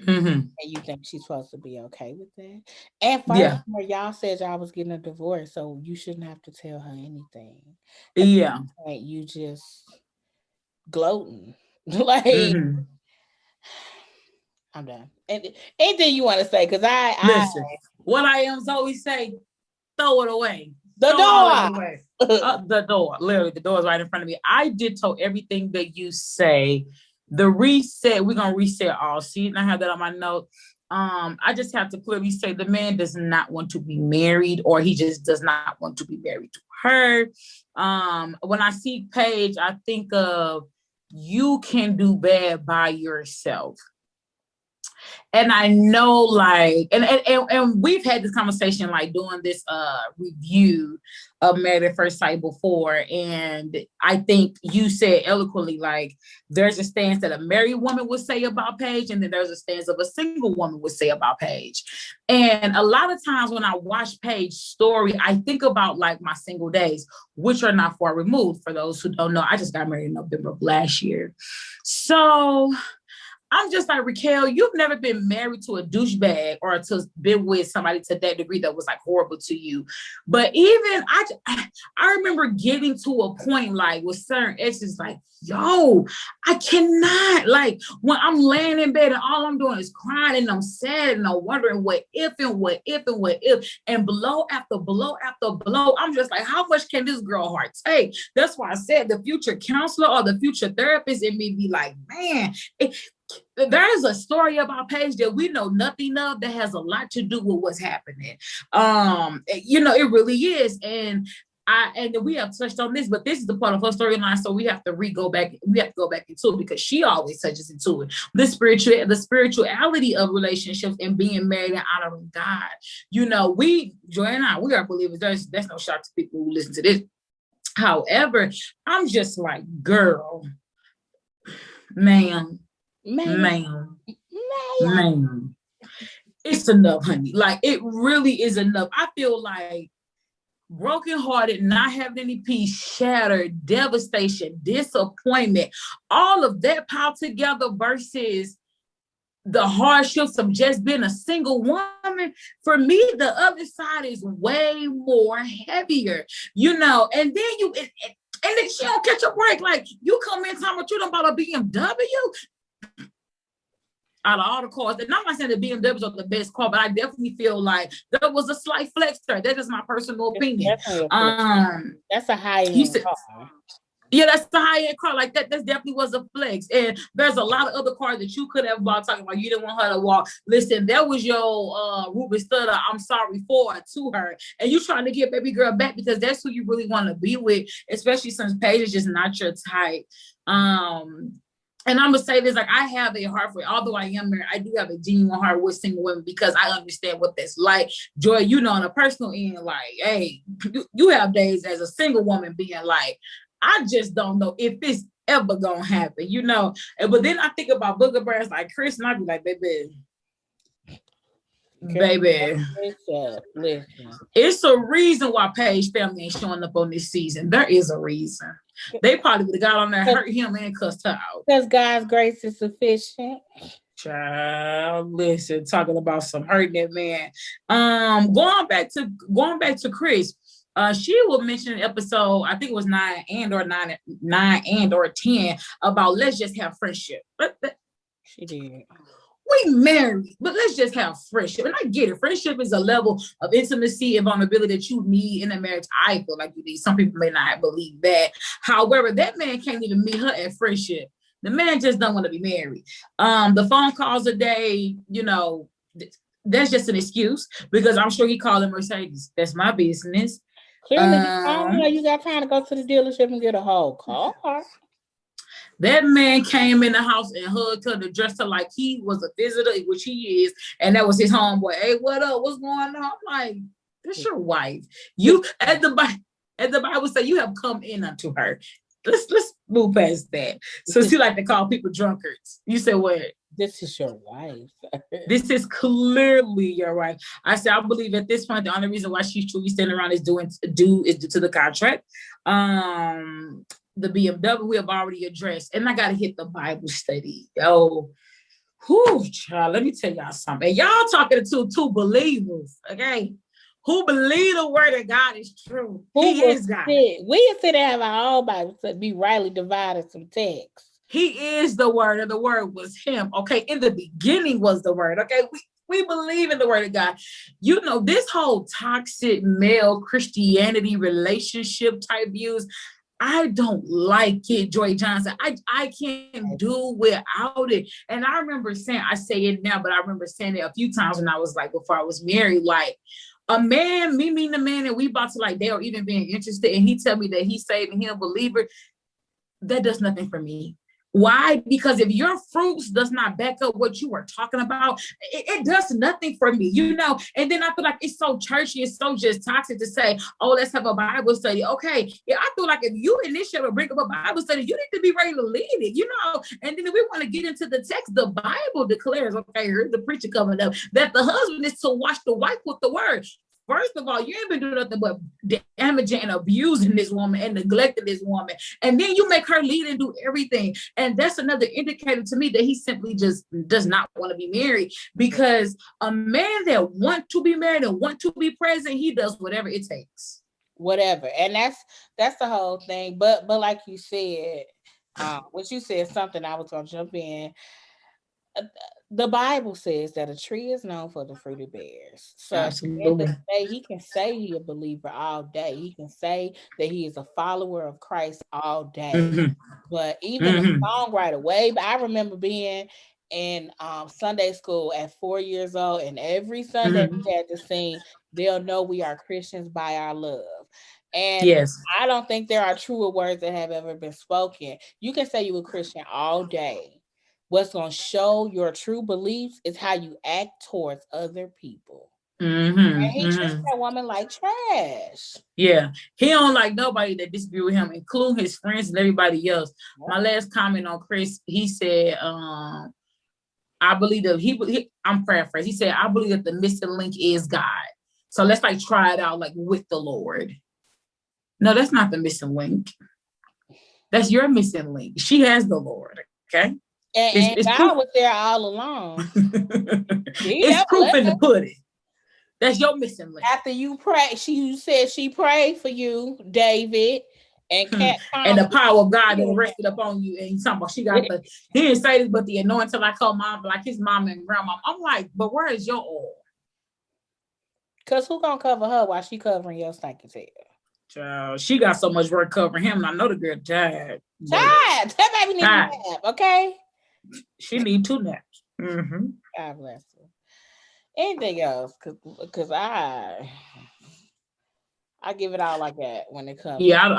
And you think she's supposed to be okay with that? And furthermore, y'all said y'all was getting a divorce, so you shouldn't have to tell her anything. You just gloating. Like, I'm done. And anything you want to say? Because listen, what I always say, throw it away. The door. Literally, the door is right in front of me. I ditto everything that you say. The reset, we're gonna reset all season. I have that on my note. I just have to clearly say the man does not want to be married, or he just does not want to be married to her. When I see Paige, I think of you can do bad by yourself. And I know, like, and we've had this conversation, like, doing this review of Married at First Sight before, and I think you said eloquently, like, there's a stance that a married woman would say about Paige, and then there's a stance of a single woman would say about Paige. And a lot of times when I watch Paige's story, I think about, like, my single days, which are not far removed. For those who don't know, I just got married in November of last year. So I'm just like, Raquel, you've never been married to a douchebag or to been with somebody to that degree that was like horrible to you. But even I remember getting to a point, like, with certain exes, like, yo, I cannot, like, when I'm laying in bed and all I'm doing is crying and I'm sad and I'm wondering what if and what if and what if, and blow after blow after blow. I'm just like, how much can this girl heart take? That's why I said the future counselor or the future therapist in me be like, man, there is a story about Paige that we know nothing of that has a lot to do with what's happening. It really is. And and we have touched on this, but this is the part of her storyline, so we have to go back into it because she always touches into it. The spirituality of relationships and being married and honoring God. You know, Joy and I, we are believers. That's no shock to people who listen to this. However, I'm just like, girl, ma'am, it's enough, honey. Like, it really is enough. I feel like brokenhearted, not having any peace, shattered, devastation, disappointment, all of that piled together versus the hardships of just being a single woman. For me, the other side is way more heavier, you know. And then and then she don't catch a break. Like, you come in talking about you done bought a BMW. Out of all the cars, and I'm not saying the BMWs are the best car, but I definitely feel like there was a slight flex there. That is my personal opinion. That's a high-end car. Yeah, that's the high-end car. Like that definitely was a flex. And there's a lot of other cars that you could have bought talking about you didn't want her to walk. Listen, that was your Ruben Studdard, I'm sorry for it, to her. And you trying to get baby girl back because that's who you really want to be with, especially since Paige is just not your type. And I'm gonna say this, like, I have a heart for, although I am married, I do have a genuine heart with single women because I understand what that's like. Joy, you know, on a personal end, like, hey, you have days as a single woman being like, I just don't know if it's ever gonna happen, you know. But then I think about booger brands like Chris, and I be like, baby, listen. It's a reason why Paige family ain't showing up on this season. There is a reason. They probably would have got on there, hurt him, and cussed her out. Because God's grace is sufficient. Child, listen, talking about some hurting that man. Going back to Chris. She will mention an episode, I think it was 9 or 10, about let's just have friendship. She did. We married, but let's just have friendship. And I get it. Friendship is a level of intimacy and vulnerability that you need in a marriage. I feel like you need. Some people may not believe that. However, that man can't even meet her at friendship. The man just don't want to be married. The phone calls a day, you know, that's just an excuse because I'm sure he called him Mercedes. That's my business. Clearly, you got time to go to the dealership and get a whole car. That man came in the house and hugged her and dressed her like he was a visitor, which he is, and that was his homeboy. Hey, what up? What's going on? I'm like, that's your wife. You, as the Bible say, you have come in unto her. Let's move past that. So she like to call people drunkards. You said what? This is your wife. This is clearly your wife. I said, I believe at this point, the only reason why she's truly standing around is due to the contract. The BMW we have already addressed. And I got to hit the Bible study. Yo, whew, child, let me tell y'all something. And y'all talking to two believers, okay? Who believe the word of God is true. He is God. We sit and have our own Bible to be rightly divided some text. He is the word, and the word was him. Okay, in the beginning was the word. Okay, we believe in the word of God. You know, this whole toxic male Christianity relationship type views, I don't like it, Joy Johnson. I can't do without it. And I remember saying, I say it now, but I remember saying it a few times when I was like, before I was married, like, a man, me meeting a man, and we about to like, they are even being interested, and he tell me that he's saved and he a believer, that does nothing for me. Why? Because if your fruits does not back up what you are talking about, it does nothing for me, you know? And then I feel like it's so churchy, it's so just toxic to say, oh, let's have a Bible study. Okay, yeah, I feel like if you initiate or bring up a Bible study, you need to be ready to lead it, you know? And then if we want to get into the text, the Bible declares, okay, here's the preacher coming up, that the husband is to wash the wife with the word. First of all, you ain't been doing nothing but damaging and abusing this woman and neglecting this woman. And then you make her lead and do everything. And that's another indicator to me that he simply just does not want to be married. Because a man that wants to be married and want to be present, he does whatever it takes. Whatever. And that's the whole thing. But like you said, what you said, something I was going to jump in. The Bible says that a tree is known for the fruit it bears. So absolutely. At the end of the day, he can say he's a believer all day. He can say that he is a follower of Christ all day. Mm-hmm. But even a songwriter, I remember being in Sunday school at 4 years old, and every Sunday we had to sing, "They'll know we are Christians by our love." And Yes. I don't think there are truer words that have ever been spoken. You can say you're a Christian all day. What's going to show your true beliefs is how you act towards other people. And he treats that woman like trash. Yeah. He don't like nobody that disagree with him, including his friends and everybody else. My last comment on Chris, he said, I believe that I'm paraphrasing. He said, I believe that the missing link is God. So let's like try it out like with the Lord. No, that's not the missing link. That's your missing link. She has the Lord. Okay. And It's God proof. was there all along. It's proof in the pudding. That's your missing link. After you pray, you said she prayed for you, David, and Cat. And the power of God that rested upon you. And he's talking about she got he didn't say this, but the anointing like her mom, like his mom and grandma. I'm like, but where is your oil? Because who gonna cover her while she covering your stinking tail? Child, she got so much work covering him. And I know the girl tired. That baby needs a nap, okay? She need 2 naps. Mm-hmm. God bless her. Anything else? Because I give it all like that when it comes. Yeah, no.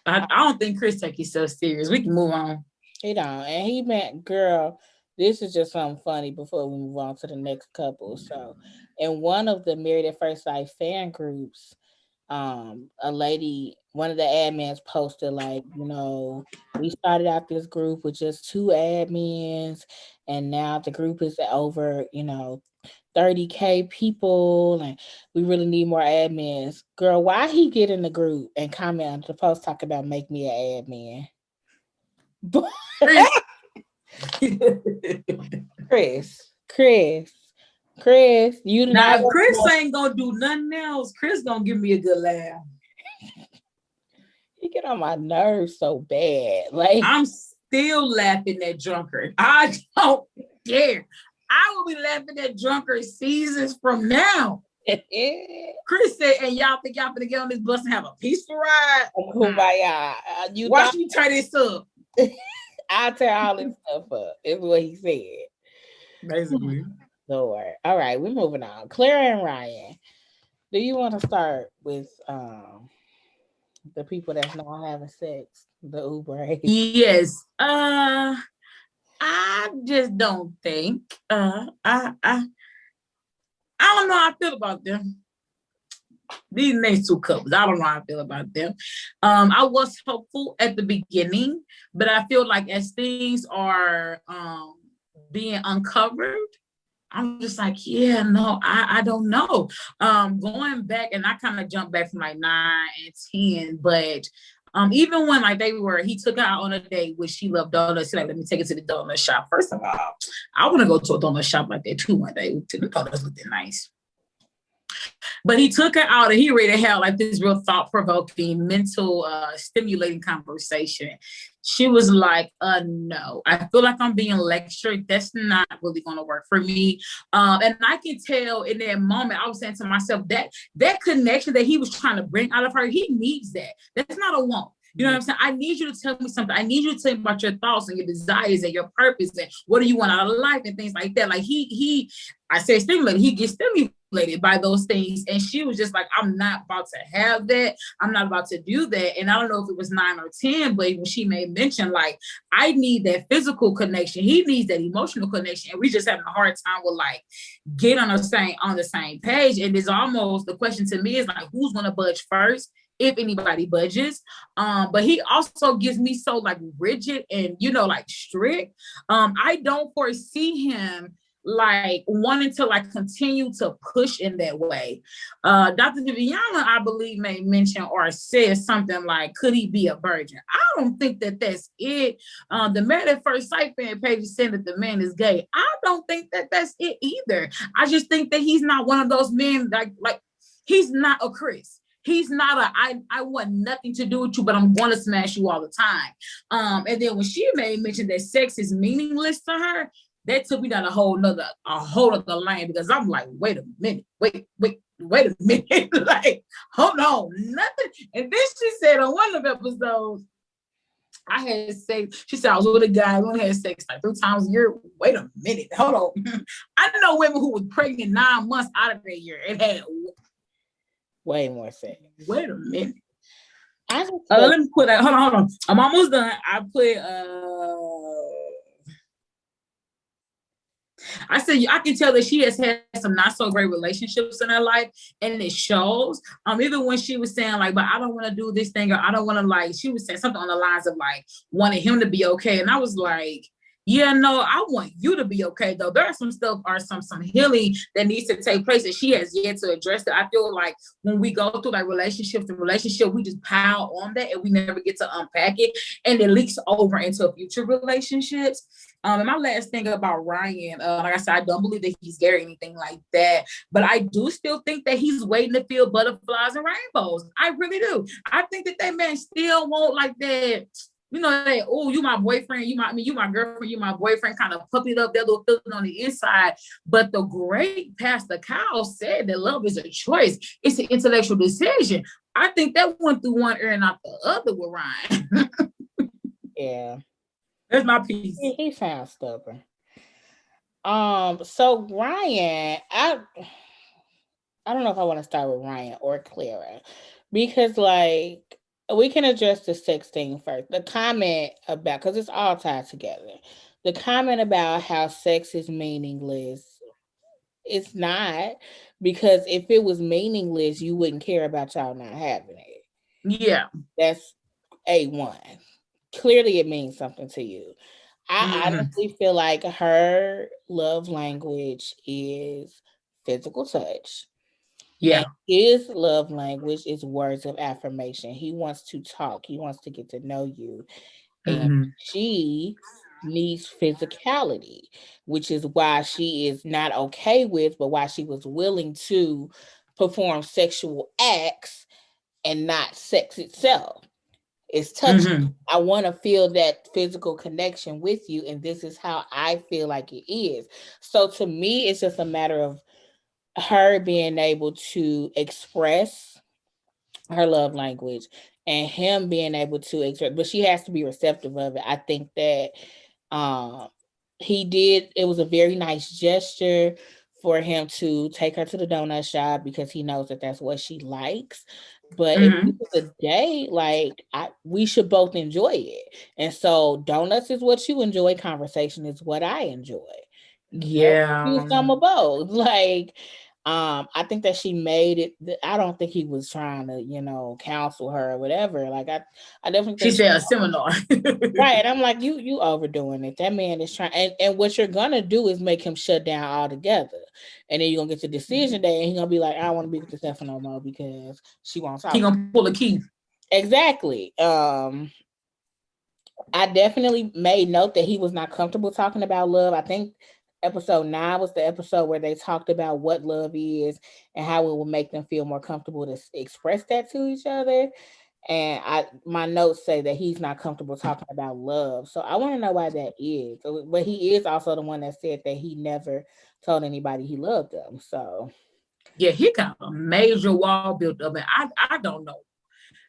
I don't think Chris take himself serious. We can move on. He don't. And he meant, girl, this is just something funny before we move on to the next couple. So in one of the Married at First Sight fan groups, a lady, one of the admins posted like, we started out this group with just 2 admins, and now the group is over, 30K people, and we really need more admins. Girl, why he get in the group and comment on the post talk about make me an admin? Chris, you now if Chris ain't gonna do nothing else, Chris gonna give me a good laugh. He get on my nerves so bad. Like, I'm still laughing at drunkard. I don't care. I will be laughing at drunkard seasons from now. Chris said, and y'all think y'all gonna get on this bus and have a peaceful ride? Kumbaya. Why you turn this up? I'll tear all this stuff up. Is what he said. Basically. Lord. All right, we're moving on. Clara and Ryan. Do you want to start with the people that's not having sex? The Uber. Yes. I just don't think. I don't know how I feel about them. These next 2 couples, I don't know how I feel about them. I was hopeful at the beginning, but I feel like as things are being uncovered, I'm just like, yeah, no, I don't know. Going back, and I kind of jumped back from like 9 and 10, but even when like he took her out on a date which she loved donuts, like, let me take it to the donut shop. First of all, I want to go to a donut shop like that too one day. The donuts looked nice. But he took her out and he really had like this real thought-provoking, mental, stimulating conversation. She was like, no, I feel like I'm being lectured. That's not really going to work for me. And I can tell in that moment, I was saying to myself that connection that he was trying to bring out of her, he needs that. That's not a want. You know what I'm saying? I need you to tell me something. I need you to tell me about your thoughts and your desires and your purpose and what do you want out of life and things like that. Like I said stimulated, he gets stimulated by those things. And she was just like, I'm not about to have that. I'm not about to do that. And I don't know if it was 9 or 10, but when she made mention, like, I need that physical connection. He needs that emotional connection. And we just having a hard time with like get on the same page. And it's almost the question to me is like, who's going to budge first? If anybody budges. But he also gives me so like rigid and, like strict. I don't foresee him like wanting to like continue to push in that way. Dr. Viviana, I believe, made mention or said something like, could he be a virgin? I don't think that that's it. The Married at First Sight fan page is saying that the man is gay. I don't think that that's it either. I just think that he's not one of those men like he's not a Chris. He's not I want nothing to do with you, but I'm going to smash you all the time. And then when she made mention that sex is meaningless to her, that took me down a whole other lane, because I'm like, wait a minute, wait a minute, like, hold on, nothing. And then she said on one of the episodes, I had sex. She said I was with a guy who had sex like 3 times a year. Wait a minute, hold on. I know women who was pregnant 9 months out of their year and had. Way more sex. Wait a minute. I just Let me put that. Hold on. I'm almost done. I said I can tell that she has had some not so great relationships in her life, and it shows. Even when she was saying like, but I don't want to do this thing, or I don't want to like, she was saying something on the lines of like wanting him to be okay, and I was like, yeah, no, I want you to be okay though. There are some stuff or some healing that needs to take place, and she has yet to address it. I feel like when we go through like relationship to relationship, we just pile on that and we never get to unpack it, and it leaks over into future relationships. And my last thing about Ryan, like I said, I don't believe that he's gay or anything like that, but I do still think that he's waiting to feel butterflies and rainbows. I really do. I think that man still won't like that. You know, that, oh, you my boyfriend, you my girlfriend, you my boyfriend, kind of puppied up that little feeling on the inside. But the great Pastor Kyle said that love is a choice. It's an intellectual decision. I think that went through one ear and not the other with Ryan. Yeah. That's my piece. He sounds stubborn. So Ryan, I don't know if I want to start with Ryan or Clara, because like we can address the sex thing first. The comment about, because it's all tied together. The comment about how sex is meaningless, it's not, because if it was meaningless, you wouldn't care about y'all not having it. Yeah. That's A1. Clearly it means something to you. I honestly feel like her love language is physical touch. Yeah. And his love language is words of affirmation. He wants to talk. He wants to get to know you. And she needs physicality, which is why she is not okay with, but why she was willing to perform sexual acts and not sex itself. It's touching. I want to feel that physical connection with you, and this is how I feel like it is. So to me, it's just a matter of her being able to express her love language and him being able to express, but she has to be receptive of it. I think that he did, it was a very nice gesture for him to take her to the donut shop because he knows that that's what she likes. But at the end of the day, like we should both enjoy it. And so donuts is what you enjoy, conversation is what I enjoy. Yeah. Do some of both. Like, I think that she made it. I don't think he was trying to, counsel her or whatever. Like, I definitely think she said a seminar. right. I'm like, you overdoing it. That man is trying, and what you're gonna do is make him shut down altogether. And then you're gonna get to decision day and he's gonna be like, I don't want to be with this Stefan no more because she won't talk. He gonna pull a key. Exactly. I definitely made note that he was not comfortable talking about love. I think episode 9 was the episode where they talked about what love is and how it will make them feel more comfortable to express that to each other. And my notes say that he's not comfortable talking about love. So I want to know why that is. But he is also the one that said that he never told anybody he loved them. So yeah, he got a major wall built up, and I don't know.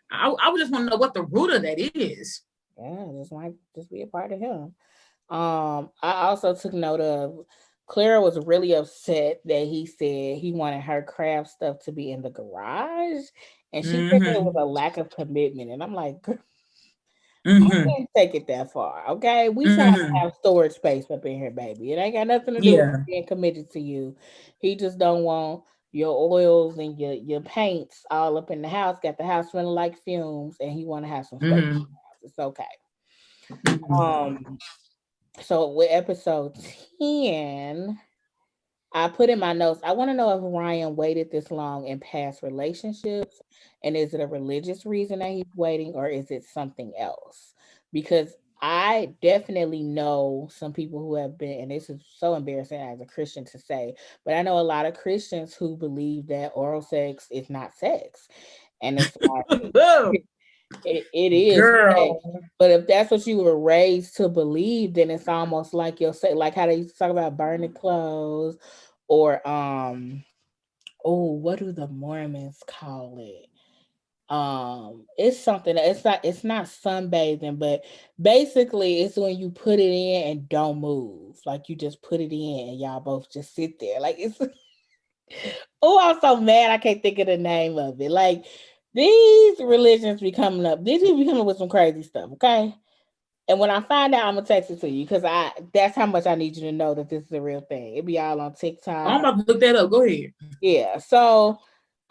I would just want to know what the root of that is. Yeah, this might just be a part of him. I also took note of Clara was really upset that he said he wanted her craft stuff to be in the garage, and she said that it was a lack of commitment. And I'm like, I can't take it that far. Okay, we trying to have storage space up in here, baby. It ain't got nothing to do with being committed to you. He just don't want your oils and your paints all up in the house. Got the house smelling like fumes, and he want to have some space in the house. It's okay. So with episode 10, I put in my notes, I want to know if Ryan waited this long in past relationships, and is it a religious reason that he's waiting, or is it something else? Because I definitely know some people who have been, and this is so embarrassing as a Christian to say, but I know a lot of Christians who believe that oral sex is not sex. And it's like, it is, girl. but if that's what you were raised to believe, then it's almost like you'll say, like how they used to talk about burning clothes, or what do the Mormons call it? It's something that it's not sunbathing, but basically it's when you put it in and don't move, like you just put it in and y'all both just sit there, like it's Oh, I'm so mad I can't think of the name of it. Like these religions be coming up. These people be coming up with some crazy stuff, okay? And when I find out, I'm gonna text it to you because that's how much I need you to know that this is a real thing. It be all on I'm TikTok. about to look that up. Go ahead. Yeah. So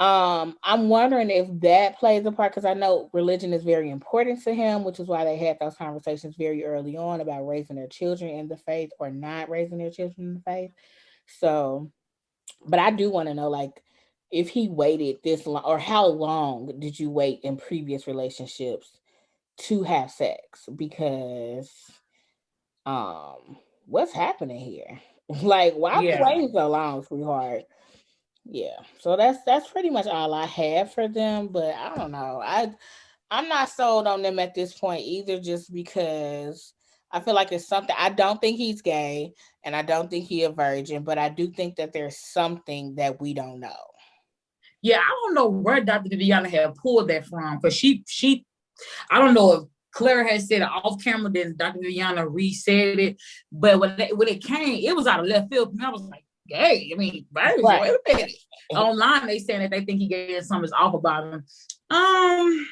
I'm wondering if that plays a part because I know religion is very important to him, which is why they had those conversations very early on about raising their children in the faith or not raising their children in the faith. So, but I do want to know, like, if he waited this long, or how long did you wait in previous relationships to have sex? Because, what's happening here? Like, why we Yeah. waiting so long, sweetheart? Yeah, so that's pretty much all I have for them. But I don't know. I'm not sold on them at this point either, just because I feel like it's something. I don't think he's gay, and I don't think he a virgin, but I do think that there's something that we don't know. Yeah, I don't know where Dr. Viviana had pulled that from, because she I don't know if Clara had said it off camera, then Dr. Viviana re-said it. But when it came, it was out of left field. And I was like, "Hey, I mean, virgin, Right. wait a minute." Online, they saying that they think he gave something's off about him. Um,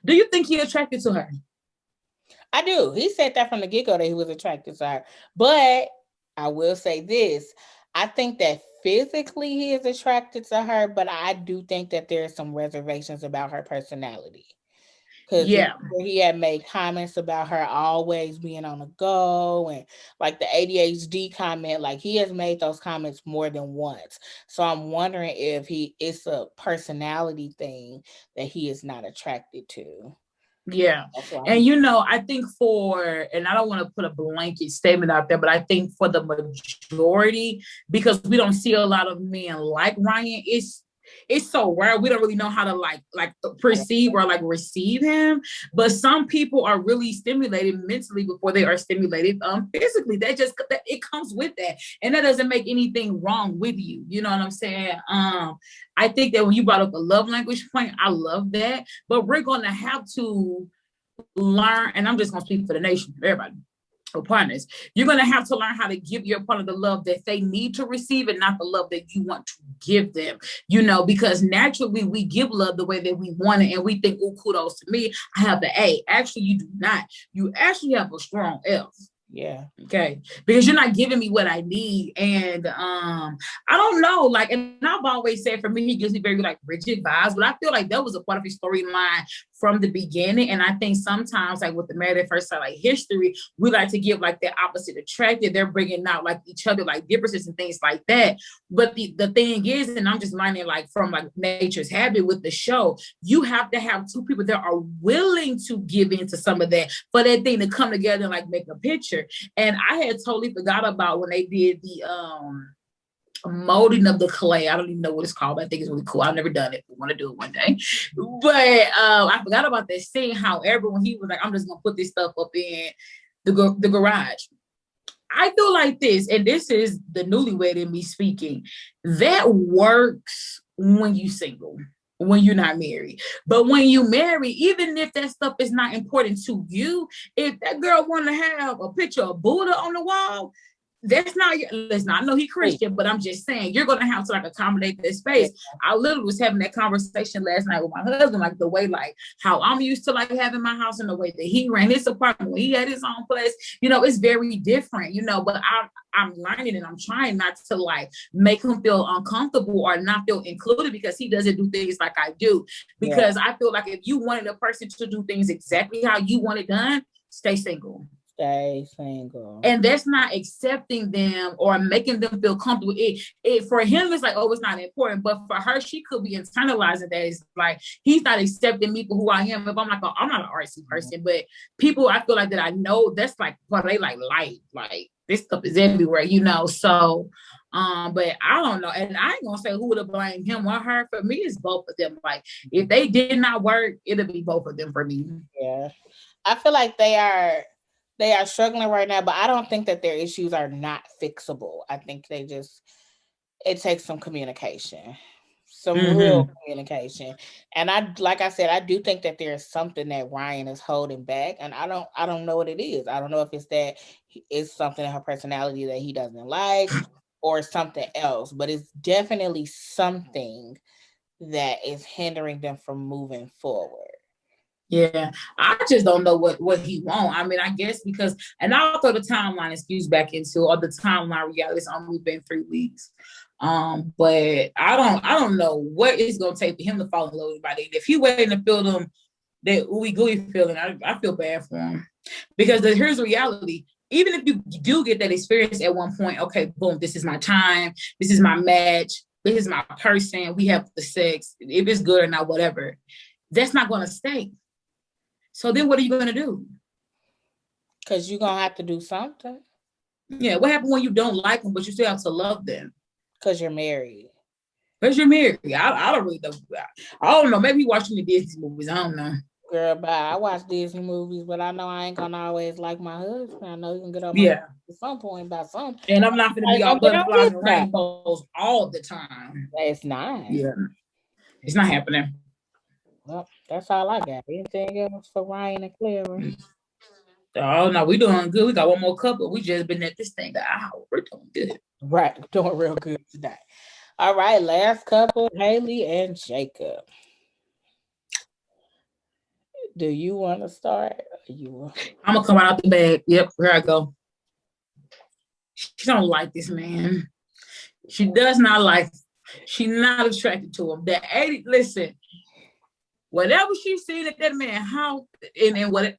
do you think he attracted to her? I do. He said that from the get go that he was attracted to her. But I will say this: I think that physically he is attracted to her, but I do think that there are some reservations about her personality. Because Yeah, he had made comments about her always being on the go and like the ADHD comment, like he has made those comments more than once. So I'm wondering if it's a personality thing that he is not attracted to. yeah. That's why And I think and I don't want to put a blanket statement out there, but I think for the majority, because we don't see a lot of men like Ryan, it's so rare. We don't really know how to like perceive or like receive him. But some people are really stimulated mentally before they are stimulated physically. That it comes with that. And that doesn't make anything wrong with you. You know what I'm saying? I think that when you brought up a love language point, I love that. But we're gonna have to learn, and I'm just gonna speak for the nation, everybody partners, you're going to have to learn how to give your partner the love that they need to receive and not the love that you want to give them, because naturally we give love the way that we want it and we think, oh, kudos to me, I have the A. Actually, you do not. You actually have a strong F. Yeah. Okay. Because you're not giving me what I need. And I don't know. Like, and I've always said for me, he gives me very like rigid vibes, but I feel like that was a part of his storyline from the beginning. And I think sometimes like with the Married at First Sight like history, we like to give like the opposite attracted. They're bringing out like each other like differences and things like that. But the thing is, and I'm just learning like from like Nature's Habit with the show, you have to have two people that are willing to give into some of that for that thing to come together and like make a picture. And I had totally forgot about when they did the molding of the clay. I don't even know what it's called, but I think it's really cool. I've never done it. I want to do it one day. But I forgot about that scene. However, when he was like, I'm just going to put this stuff up in the garage. I feel like this, and this is the newlywed in me speaking, that works when you single, when you're not married. But when you marry, even if that stuff is not important to you, if that girl want to have a picture of Buddha on the wall, that's not listen, I know he Christian, but I'm just saying you're gonna have to like accommodate that space. Yeah. I literally was having that conversation last night with my husband, like the way like how I'm used to like having my house and the way that he ran his apartment when he had his own place, it's very different, but I'm learning and I'm trying not to like make him feel uncomfortable or not feel included because he doesn't do things like I do. Because I feel like if you wanted a person to do things exactly how you want it done, stay single. Stay single. And that's not accepting them or making them feel comfortable. It for him, it's like, oh, it's not important. But for her, she could be internalizing that. It's like, he's not accepting me for who I am. If I'm like, oh, I'm not an artsy person, but people I feel like that I know, that's like what they like this stuff is everywhere, So, but I don't know. And I ain't gonna say who would have blamed him or her. For me, it's both of them. Like, if they did not work, it'll be both of them for me. Yeah. I feel like they are struggling right now, but I don't think that their issues are not fixable. I think it takes some communication, some real communication. And like I said, I do think that there's something that Ryan is holding back, and I don't know what it is. I don't know if it's that it's something in her personality that he doesn't like, or something else, but it's definitely something that is hindering them from moving forward. Yeah, I just don't know what he want. I mean, I guess because, and I'll throw the timeline excuse back into, or the timeline reality. It's only been 3 weeks, but I don't know what it's gonna take for him to fall in love with anybody. If he waiting to feel them that ooey gooey feeling, I feel bad for him, because here's the reality. Even if you do get that experience at one point, okay, boom, this is my time, this is my match, this is my person. We have the sex, if it's good or not, whatever. That's not gonna stay. So then what are you going to do? Because you're going to have to do something. Yeah, what happens when you don't like them, but you still have to love them? Because you're married. Because you're married. I don't really know. I don't know. Maybe watching the Disney movies. I don't know. Girl, bye. I watch Disney movies, but I know I ain't going to always like my husband. I know you can get on my at some point by something. And I'm not going to be all butterflies and rainbows all the time. It's not. Yeah. It's not happening. Well, that's all I got. Anything else for Ryan and Clara? Oh, no, we doing good. We got one more couple. We just been at this thing an hour. We're doing good. Right. Doing real good today. All right. Last couple, Haley and Jacob. Do you want to start? I'm going to come out the bag. Yep, here I go. She don't like this man. She does not like. She's not attracted to him. That 80, listen, whatever she's seen at that man house, and what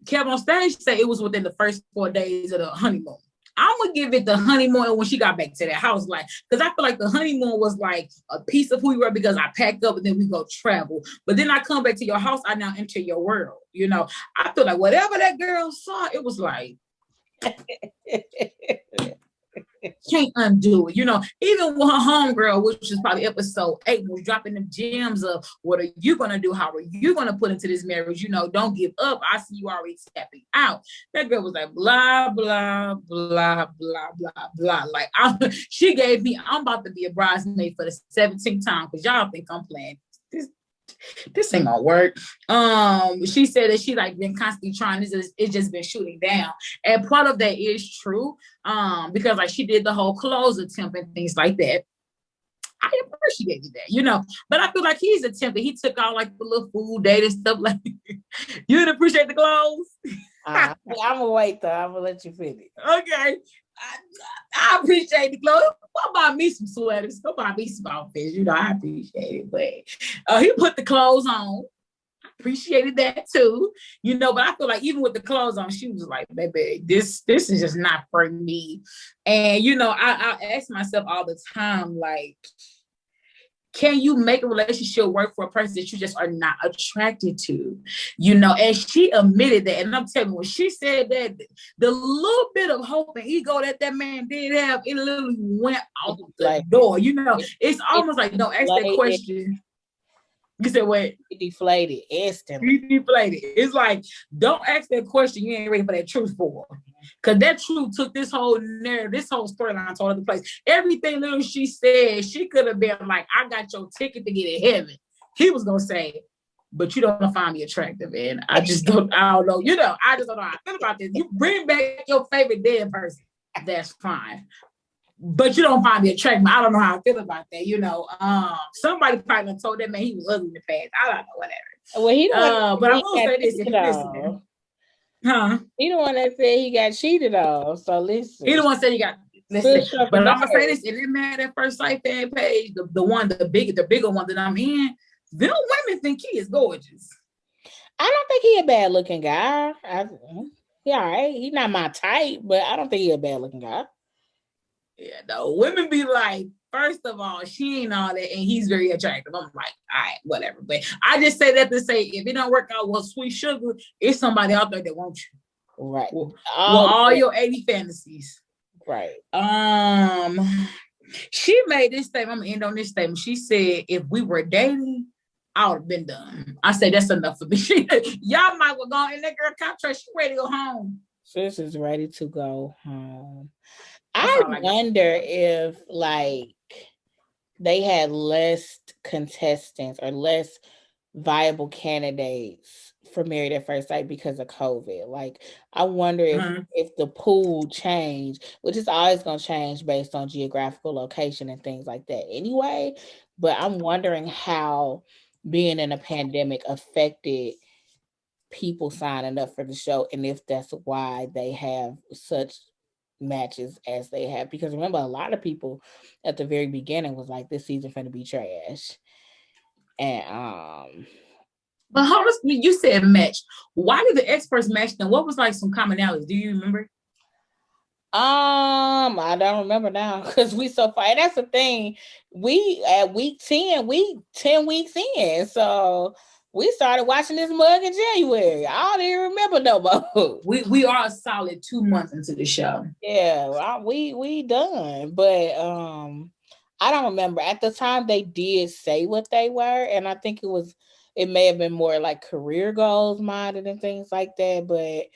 kept on stage, say it was within the first 4 days of the honeymoon. I'm gonna give it the honeymoon when she got back to that house, like, because I feel like the honeymoon was like a piece of who you were, because I packed up and then we go travel. But then I come back to your house, I now enter your world. You know, I feel like whatever that girl saw, it was like can't undo it. You know, even with her homegirl, which is probably episode 8, was dropping them gems of what are you gonna do? How are you gonna put into this marriage? You know, don't give up. I see you already stepping out. That girl was like blah blah blah blah blah blah. Like she gave me, I'm about to be a bridesmaid for the 17th time, because y'all think I'm playing. This ain't gonna work. She said that she like been constantly trying. It's just been shooting down, and part of that is true. Because like she did the whole clothes attempt and things like that. I appreciated that, you know. But I feel like he's attempted. He took out like the little food date and stuff like. You didn't appreciate the clothes. I'm gonna wait though. I'm gonna let you finish. Okay. I appreciate the clothes. Go buy me some sweaters. Go buy me some outfits. You know, I appreciate it. But he put the clothes on. I appreciated that too. You know, but I feel like even with the clothes on, she was like, baby, this is just not for me. And, you know, I ask myself all the time, like, can you make a relationship work for a person that you just are not attracted to? You know, and she admitted that. And I'm telling you, when she said that, the little bit of hope and ego that man did have, it literally went out the door. You know, it's almost like, don't ask that question. You said what? It deflated instantly. Deflated. It's like, don't ask that question. You ain't ready for that truth for. Because that truth took this whole narrative, this whole storyline to another place. Everything little she said, she could have been like, I got your ticket to get in heaven. He was going to say, but you don't find me attractive. And I don't know. You know, I just don't know how I feel about this. You bring back your favorite dead person. That's fine. But you don't find me attractive. I don't know how I feel about that. You know, somebody probably told that man he was ugly in the past. I don't know, whatever. Well, he don't. But I will say this: if you're listening, he the one that said he got cheated on. So listen, he the one that said he got. Listen, but I'm gonna say this: in that Man at First Sight fan page, the bigger one that I'm in, them women think he is gorgeous. I don't think he a bad looking guy. Yeah, all right. He's not my type, but I don't think he a bad looking guy. Yeah, no, women be like, first of all, she ain't all that, and he's very attractive. I'm like, all right, whatever. But I just say that to say, if it don't work out with Sweet Sugar, it's somebody out there that wants you. Right. With all your 80 fantasies. Right. She made this statement. I'm gonna end on this statement. She said, if we were dating, I would have been done. I said, that's enough for me. Y'all might well go in that girl contract. She ready to go home. Sis is ready to go home. I wonder if like they had less contestants or less viable candidates for Married at First Sight because of COVID. Like, I wonder Mhm. if the pool changed, which is always going to change based on geographical location and things like that anyway. But I'm wondering how being in a pandemic affected people signing up for the show, and if that's why they have such matches as they have. Because remember, a lot of people at the very beginning was like, this season finna be trash. And But how was you said match? Why did the experts match them? What was like some commonalities? Do you remember? I don't remember now because we so far. And that's the thing. We at week 10, we 10 weeks in. So we started watching this mug in January. I don't even remember no more. We are a solid 2 months into the show. Yeah, we done. But I don't remember. At the time they did say what they were, and I think it may have been more like career goals minded and things like that. But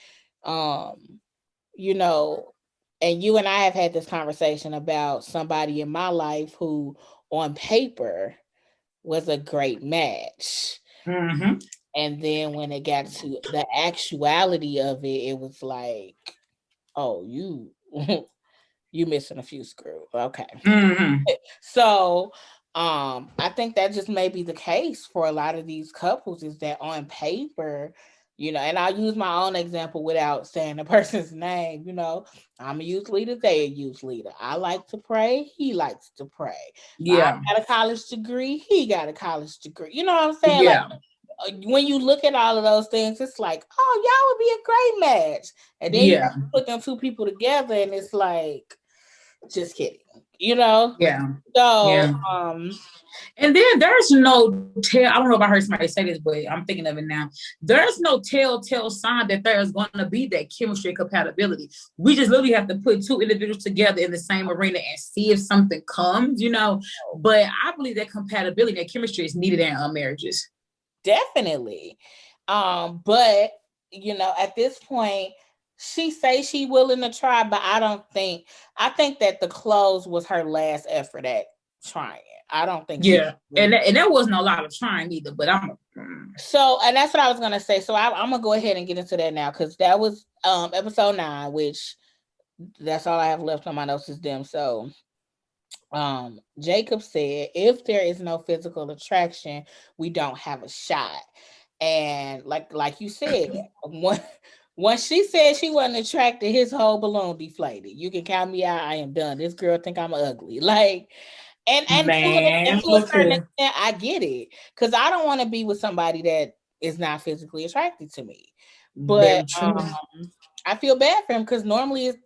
you know, and you and I have had this conversation about somebody in my life who on paper was a great match. Mm-hmm. And then when it got to the actuality of it was like, oh, you you missing a few screws. Okay. Mm-hmm. So I think that just may be the case for a lot of these couples is that on paper, and I'll use my own example without saying the person's name. I'm a youth leader, they a youth leader. I like to pray, he likes to pray. I Yeah. got a college degree, he got a college degree. You know what I'm saying? Yeah. Like when you look at all of those things, it's like, oh, y'all would be a great match. And then you Yeah. have to put them two people together and it's like, just kidding, you know? Yeah. So, Yeah. And then there's no tell. I don't know if I heard somebody say this, but I'm thinking of it now. There's no telltale sign that there is going to be that chemistry and compatibility. We just literally have to put two individuals together in the same arena and see if something comes, But I believe that compatibility, that chemistry is needed in marriages. definitely. But at this point, she say she willing to try, but I think that the close was her last effort at trying. I don't think she and that wasn't a lot of trying either, but So, and that's what I was gonna say. So I'm gonna go ahead and get into that now because that was episode 9, which that's all I have left on my notes is them. So Jacob said, if there is no physical attraction, we don't have a shot. And like you said, once she said she wasn't attracted, his whole balloon deflated. You can count me out. I am done. This girl think I'm ugly. Like, and man, to a certain extent, I get it. Because I don't want to be with somebody that is not physically attracted to me. But I feel bad for him because normally it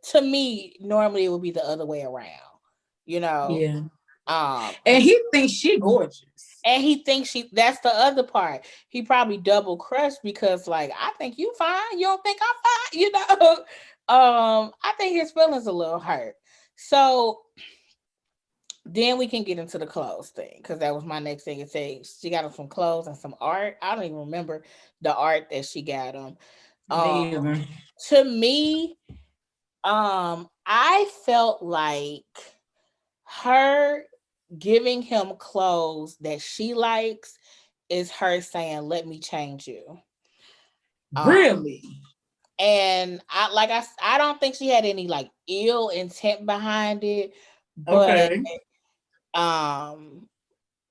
would be the other way around. Yeah. And he thinks she gorgeous. And he thinks that's the other part. He probably double crushed because like, I think you fine. You don't think I'm fine, I think his feelings a little hurt. So then we can get into the clothes thing because that was my next thing. It said she got him some clothes and some art. I don't even remember the art that she got him. To me, I felt like her giving him clothes that she likes is her saying, let me change you. Really? And I don't think she had any like ill intent behind it, but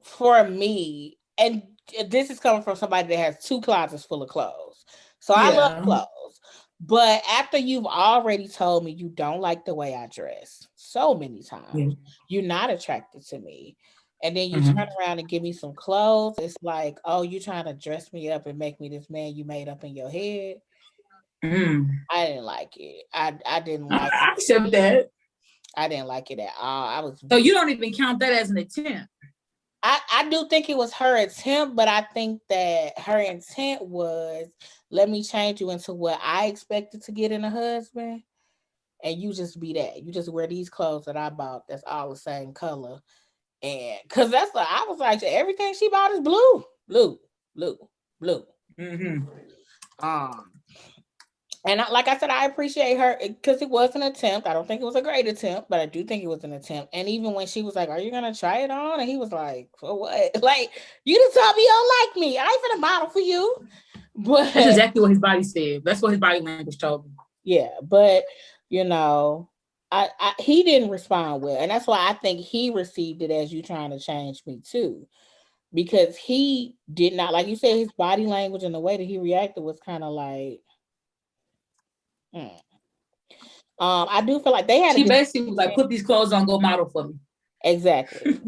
for me, and this is coming from somebody that has 2 closets full of clothes. So I love clothes. But after you've already told me you don't like the way I dress so many times, you're not attracted to me. And then you turn around and give me some clothes. It's like, oh, you trying to dress me up and make me this man you made up in your head. I didn't like it. I didn't like I accept that. I didn't like it at all. So you don't even count that as an attempt? I do think it was her attempt, but I think that her intent was, let me change you into what I expected to get in a husband. And you just be that. You just wear these clothes that I bought that's all the same color. And because I was like, everything she bought is blue. And like I said, I appreciate her because it was an attempt. I don't think it was a great attempt, but I do think it was an attempt. And even when she was like, are you going to try it on? And he was like, for what? Like, you just told me you don't like me. I ain't finna model for you. But that's exactly what his body said. That's what his body language told me. yeah, but you know, he didn't respond well, and that's why I think he received it as you trying to change me too, because he did not, like you said, his body language and the way that he reacted was kind of like, mm. I do feel like they had She basically was like, put these clothes on, go model for me. Exactly.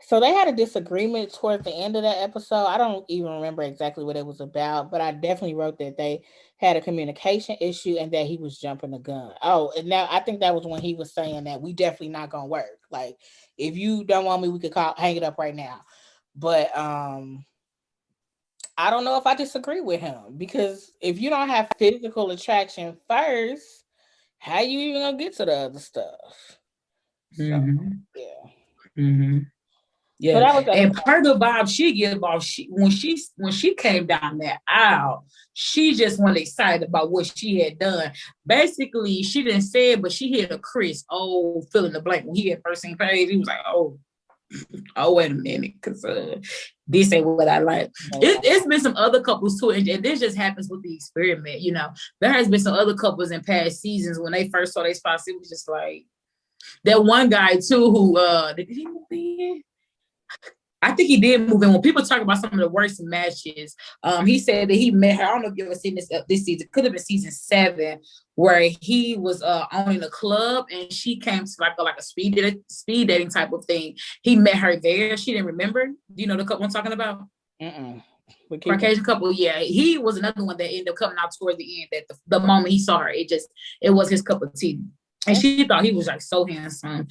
So they had a disagreement towards the end of that episode. I don't even remember exactly what it was about, but I definitely wrote that they had a communication issue and that he was jumping the gun. Oh, and now I think that was when he was saying that we definitely not gonna work. Like, if you don't want me, we could hang it up right now. But I don't know if I disagree with him, because if you don't have physical attraction first, how you even gonna get to the other stuff? So yeah. Mm-hmm. Yeah, so that was and part of the vibe she gave off, when she came down that aisle, she just went excited about what she had done. Basically, she didn't say it, but she hit a Chris, fill in the blank. When he had first seen Paige, he was like, oh, wait a minute, because this ain't what I like. It's been some other couples too, and this just happens with the experiment. You know, there has been some other couples in past seasons when they first saw their spots, it was just like that one guy too who did he move in? I think he did move in. When people talk about some of the worst matches, he said that he met her. I don't know if you ever seen this season. It could have been season 7, where he was owning a club and she came to like a speed dating type of thing. He met her there. She didn't remember. Do you know the couple I'm talking about? Caucasian couple. Yeah, he was another one that ended up coming out toward the end. That the moment he saw her, it was his cup of tea, and she thought he was like so handsome.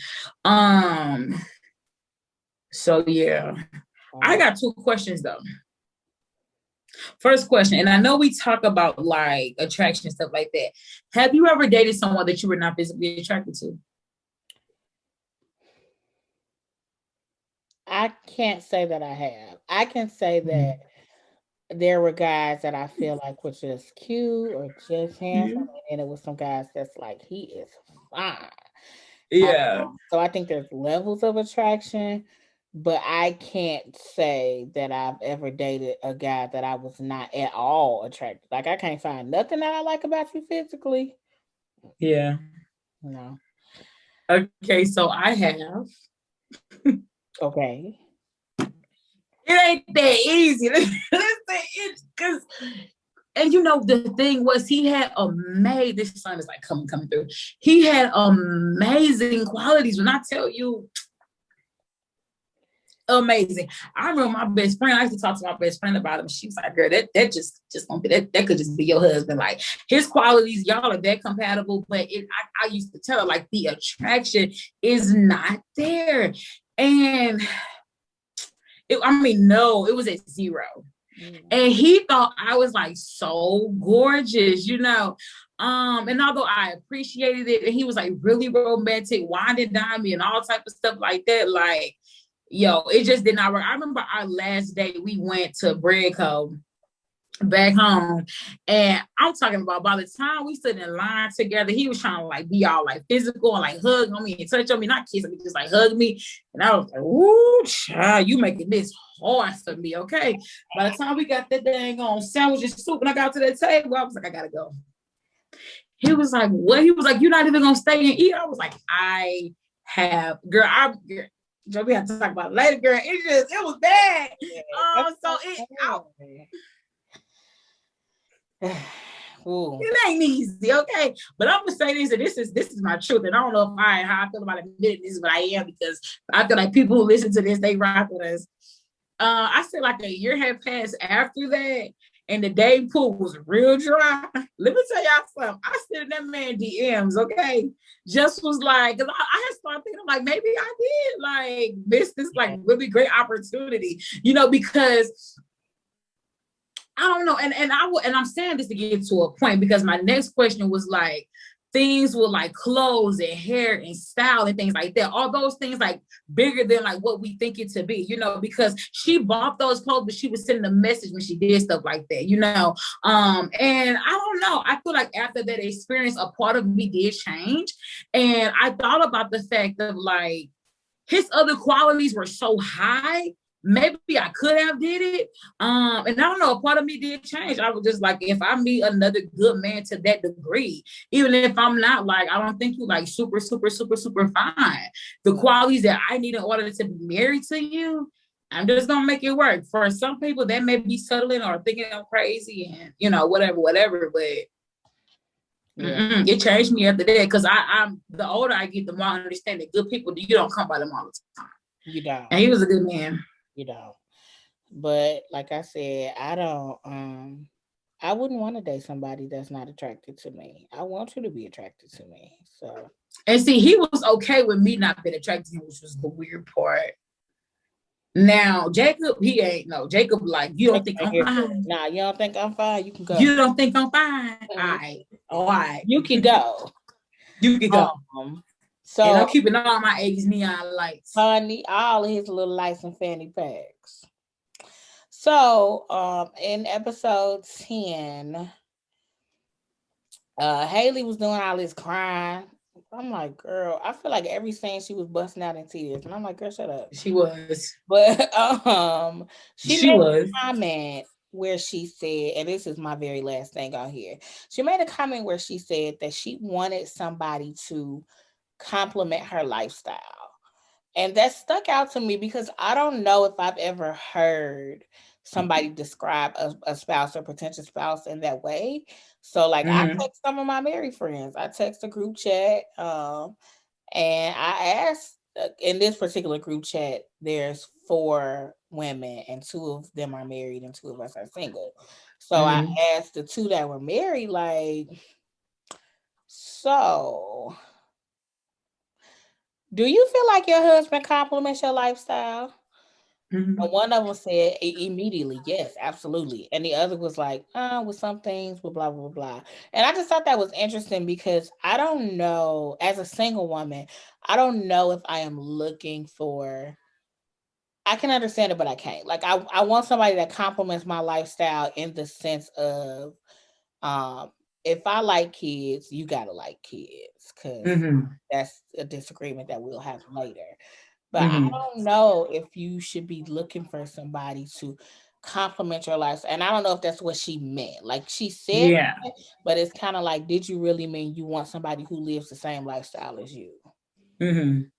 So yeah, I got 2 questions though. First question, and I know we talk about like attraction, stuff like that. Have you ever dated someone that you were not physically attracted to? I can't say that I have. I can say that there were guys that I feel like were just cute or just handsome, and it was some guys that's like, he is fine. Yeah. So I think there's levels of attraction, but I can't say that I've ever dated a guy that I was not at all attracted. Like, I can't find nothing that I like about you physically. Yeah. No. Okay, so I have. Okay. It ain't that easy. Because, and you know, the thing was, he had amazing. This sun is like coming through. He had amazing qualities. When I tell you, amazing. I remember my best friend. I used to talk to my best friend about him. She was like, "Girl, that just won't be that could just be your husband. Like, his qualities, y'all are that compatible." But I used to tell her, like, the attraction is not there, and it was at 0. And he thought I was like so gorgeous, you know. And although I appreciated it, and he was like really romantic, wine and dine me and all type of stuff like that, like, yo, it just did not work. I remember our last day, we went to Breadco back home, and I'm talking about by the time we stood in line together, he was trying to like be all like physical and like hug on me and touch on me, not kiss me, just like hug me. And I was like, ooh, child, you making this hard for me, okay? By the time we got that dang on sandwich and soup and I got to that table, I was like, I gotta go. He was like, what? He was like, you're not even gonna stay and eat? I was like, we have to talk about it later, girl. It was bad. It ain't easy, okay? But I'm gonna say this, and this is my truth, and I don't know how I feel about admitting this, but I am, because I feel like people who listen to this, they rock with us. I said like a year had passed after that, and the dating pool was real dry. Let me tell y'all something. I slid in that man DMs, okay? Just was like, because I had started thinking, like, maybe I did like miss this like really great opportunity, you know, because I don't know. And I'm saying this to get to a point, because my next question was like, things with like clothes and hair and style and things like that. All those things like bigger than like what we think it to be, you know, because she bought those clothes, but she was sending a message when she did stuff like that, you know. And I don't know. I feel like after that experience, a part of me did change. And I thought about the fact of like, his other qualities were so high maybe I could have did it. And I don't know, a part of me did change. I was just like, if I meet another good man to that degree, even if I'm not like, I don't think you like super, super, super, super fine, the qualities that I need in order to be married to you, I'm just gonna make it work. For some people, that may be settling or thinking I'm crazy and whatever. But it changed me after that, because I'm the older I get, the more I understand that good people, you don't come by them all the time. You don't. And he was a good man. You don't. But like I said, I don't. I wouldn't want to date somebody that's not attracted to me. I want you to be attracted to me. So. And see, he was okay with me not being attracted to him, which was the weird part. Now, Jacob, he ain't no. Jacob, like, you don't think I'm fine? Nah, you don't think I'm fine? You can go. You don't think I'm fine? All right. You can go. You can go. So and I'm keeping all my 80s neon lights. Honey, all his little lights and fanny packs. So, in episode 10, Haley was doing all this crying. I'm like, girl, I feel like every scene she was busting out in tears. And I'm like, girl, shut up. She was. But she made was. a comment where she said, and this is my very last thing on here. She made a comment where she said that she wanted somebody to compliment her lifestyle. And that stuck out to me because I don't know if I've ever heard somebody describe a spouse or potential spouse in that way. So like I text some of my married friends. I text a group chat and I asked, in this particular group chat, there's 4 women and 2 of them are married and 2 of us are single. So I asked the 2 that were married, like, so do you feel like your husband compliments your lifestyle? And one of them said immediately, yes, absolutely. And the other was like, with some things, blah, blah, blah, blah. And I just thought that was interesting because I don't know, as a single woman, I don't know if I am looking for, I can understand it, but I can't. Like, I want somebody that compliments my lifestyle in the sense of, if I like kids, you got to like kids, because that's a disagreement that we'll have later. But I don't know if you should be looking for somebody to compliment your life. And I don't know if that's what she meant. Like she said, that, but it's kind of like, did you really mean you want somebody who lives the same lifestyle as you?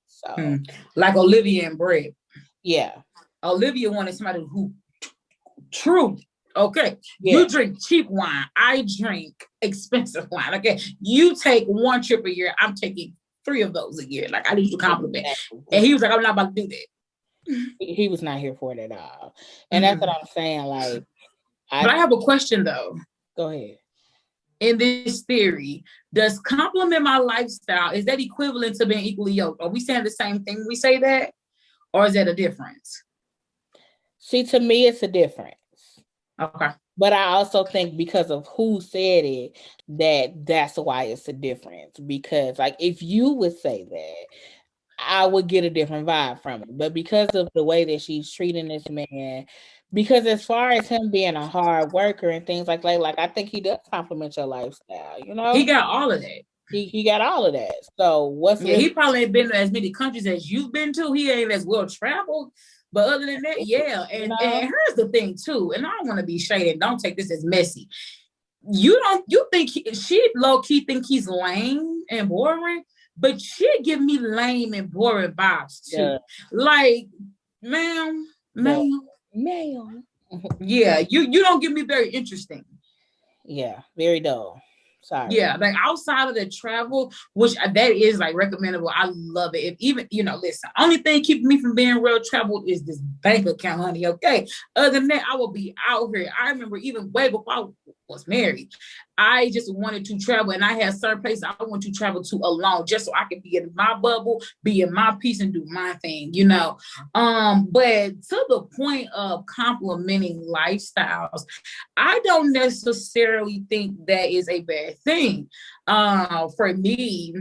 So, like Olivia and Brett. Yeah. Olivia wanted somebody who true. Okay. Yeah. You drink cheap wine. I drink expensive wine. Okay. You take 1 trip a year. I'm taking 3 of those a year. Like, I need you to compliment. And he was like, I'm not about to do that. He was not here for it at all. And that's what I'm saying. Like, but I have a question though. Go ahead. In this theory, does compliment my lifestyle, is that equivalent to being equally yoked? Are we saying the same thing when we say that? Or is that a difference? See, to me, it's a difference. Okay. But I also think because of who said it, that's why it's a difference. Because like if you would say that, I would get a different vibe from it. But because of the way that she's treating this man, because as far as him being a hard worker and things like I think he does compliment your lifestyle, you know? He got all of that. He got all of that. So he probably ain't been to as many countries as you've been to. He ain't as well traveled. But other than that, yeah. And here's the thing too, and I don't want to be shady, don't take this as messy. You think she low-key think he's lame and boring, but she give me lame and boring vibes too. Yeah. Like, ma'am. Yeah, you don't give me very interesting. Yeah, very dull. Sorry. Yeah, like outside of the travel, which that is like recommendable. I love it. If even, listen, only thing keeping me from being real traveled is this bank account, honey. Okay. Other than that, I will be out here. I remember even way before I was married, I just wanted to travel, and I had certain places I want to travel to alone, just so I could be in my bubble, be in my peace, and do my thing, But to the point of complimenting lifestyles, I don't necessarily think that is a bad thing. For me,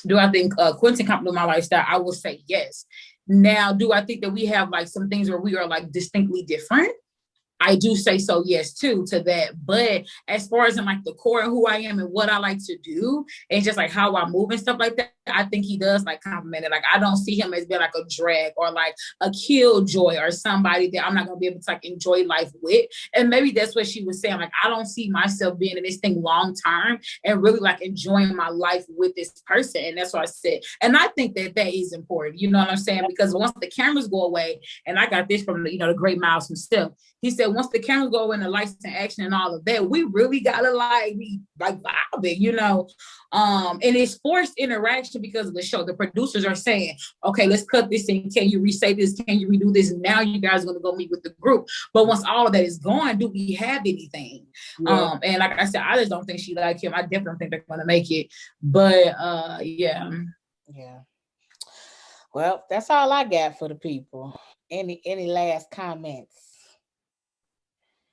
do I think Quentin complimented my lifestyle? I will say yes. Now, do I think that we have like some things where we are like distinctly different? I do say so, yes, too, to that. But as far as in like the core of who I am and what I like to do, and just like how I move and stuff like that, I think he does like compliment it. Like I don't see him as being like a drag or like a killjoy or somebody that I'm not gonna be able to like enjoy life with. And maybe that's what she was saying. Like I don't see myself being in this thing long term and really like enjoying my life with this person. And that's what I said. And I think that that is important. You know what I'm saying? Because once the cameras go away, and I got this from the, the great Miles himself. He said once the cameras go away and the lights and action and all of that, we really gotta like be like vibe it, and it's forced interaction because of the show. The producers are saying, okay, let's cut this in. Can you re-say this? Can you redo this? Now you guys are going to go meet with the group. But once all of that is gone, do we have anything? Yeah. And like I said, I just don't think she like him. I definitely don't think they're going to make it. But yeah. Yeah. Well, that's all I got for the people. Any last comments?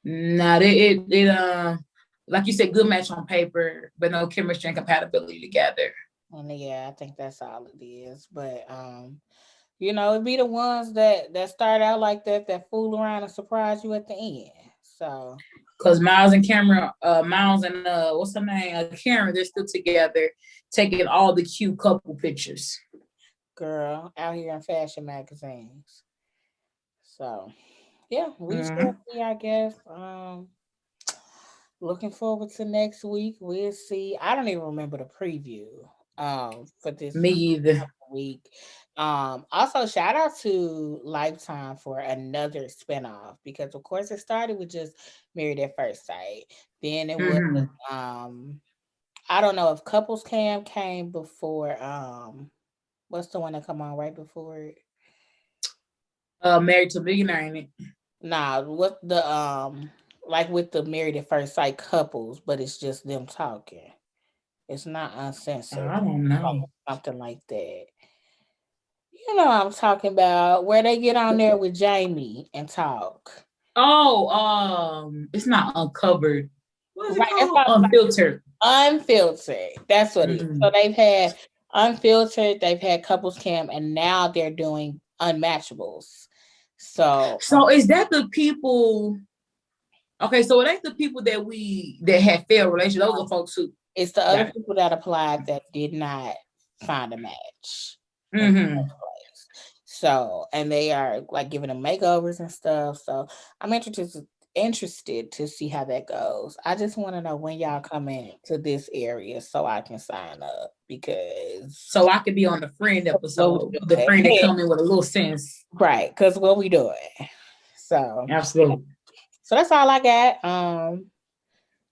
No, it like you said, good match on paper, but no chemistry and compatibility together. And yeah, I think that's all it is. But it'd be the ones that start out like that fool around and surprise you at the end. So because Miles and what's her name? Karen, they're still together, taking all the cute couple pictures. Girl, out here in fashion magazines. So yeah, we shall see, I guess. Looking forward to next week. We'll see. I don't even remember the preview for this Me either. week. Also shout out to Lifetime for another spinoff, because of course it started with just Married at First Sight. Then it was I don't know if Couples Cam came before what's the one that come on right before it? Married to a Millionaire, ain't it? Nah, what the like with the Married at First Sight couples, but it's just them talking. It's not uncensored. I don't know. Something like that. You know what I'm talking about, where they get on there with Jamie and talk. Oh, it's not Uncovered. What is it called? Unfiltered. Unfiltered. That's what it is. So they've had Unfiltered, they've had Couples Cam, and now they're doing Unmatchables. So is that the people? Okay, so it ain't the people that had failed relationships. Those are folks who. It's the other people that applied that did not find a match. So, and they are like giving them makeovers and stuff. So I'm interested to see how that goes. I just want to know when y'all come in to this area so I can sign up, because so I could be on the friend episode, the friend that come in with a little sense, right? Because what we doing? So absolutely. So that's all I got.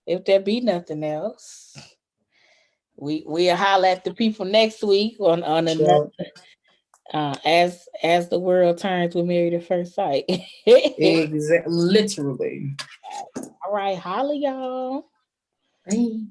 If there be nothing else, we'll holler at the people next week on another. As the world turns with Married at First Sight. Exactly. Literally. All right, holla y'all. Bye.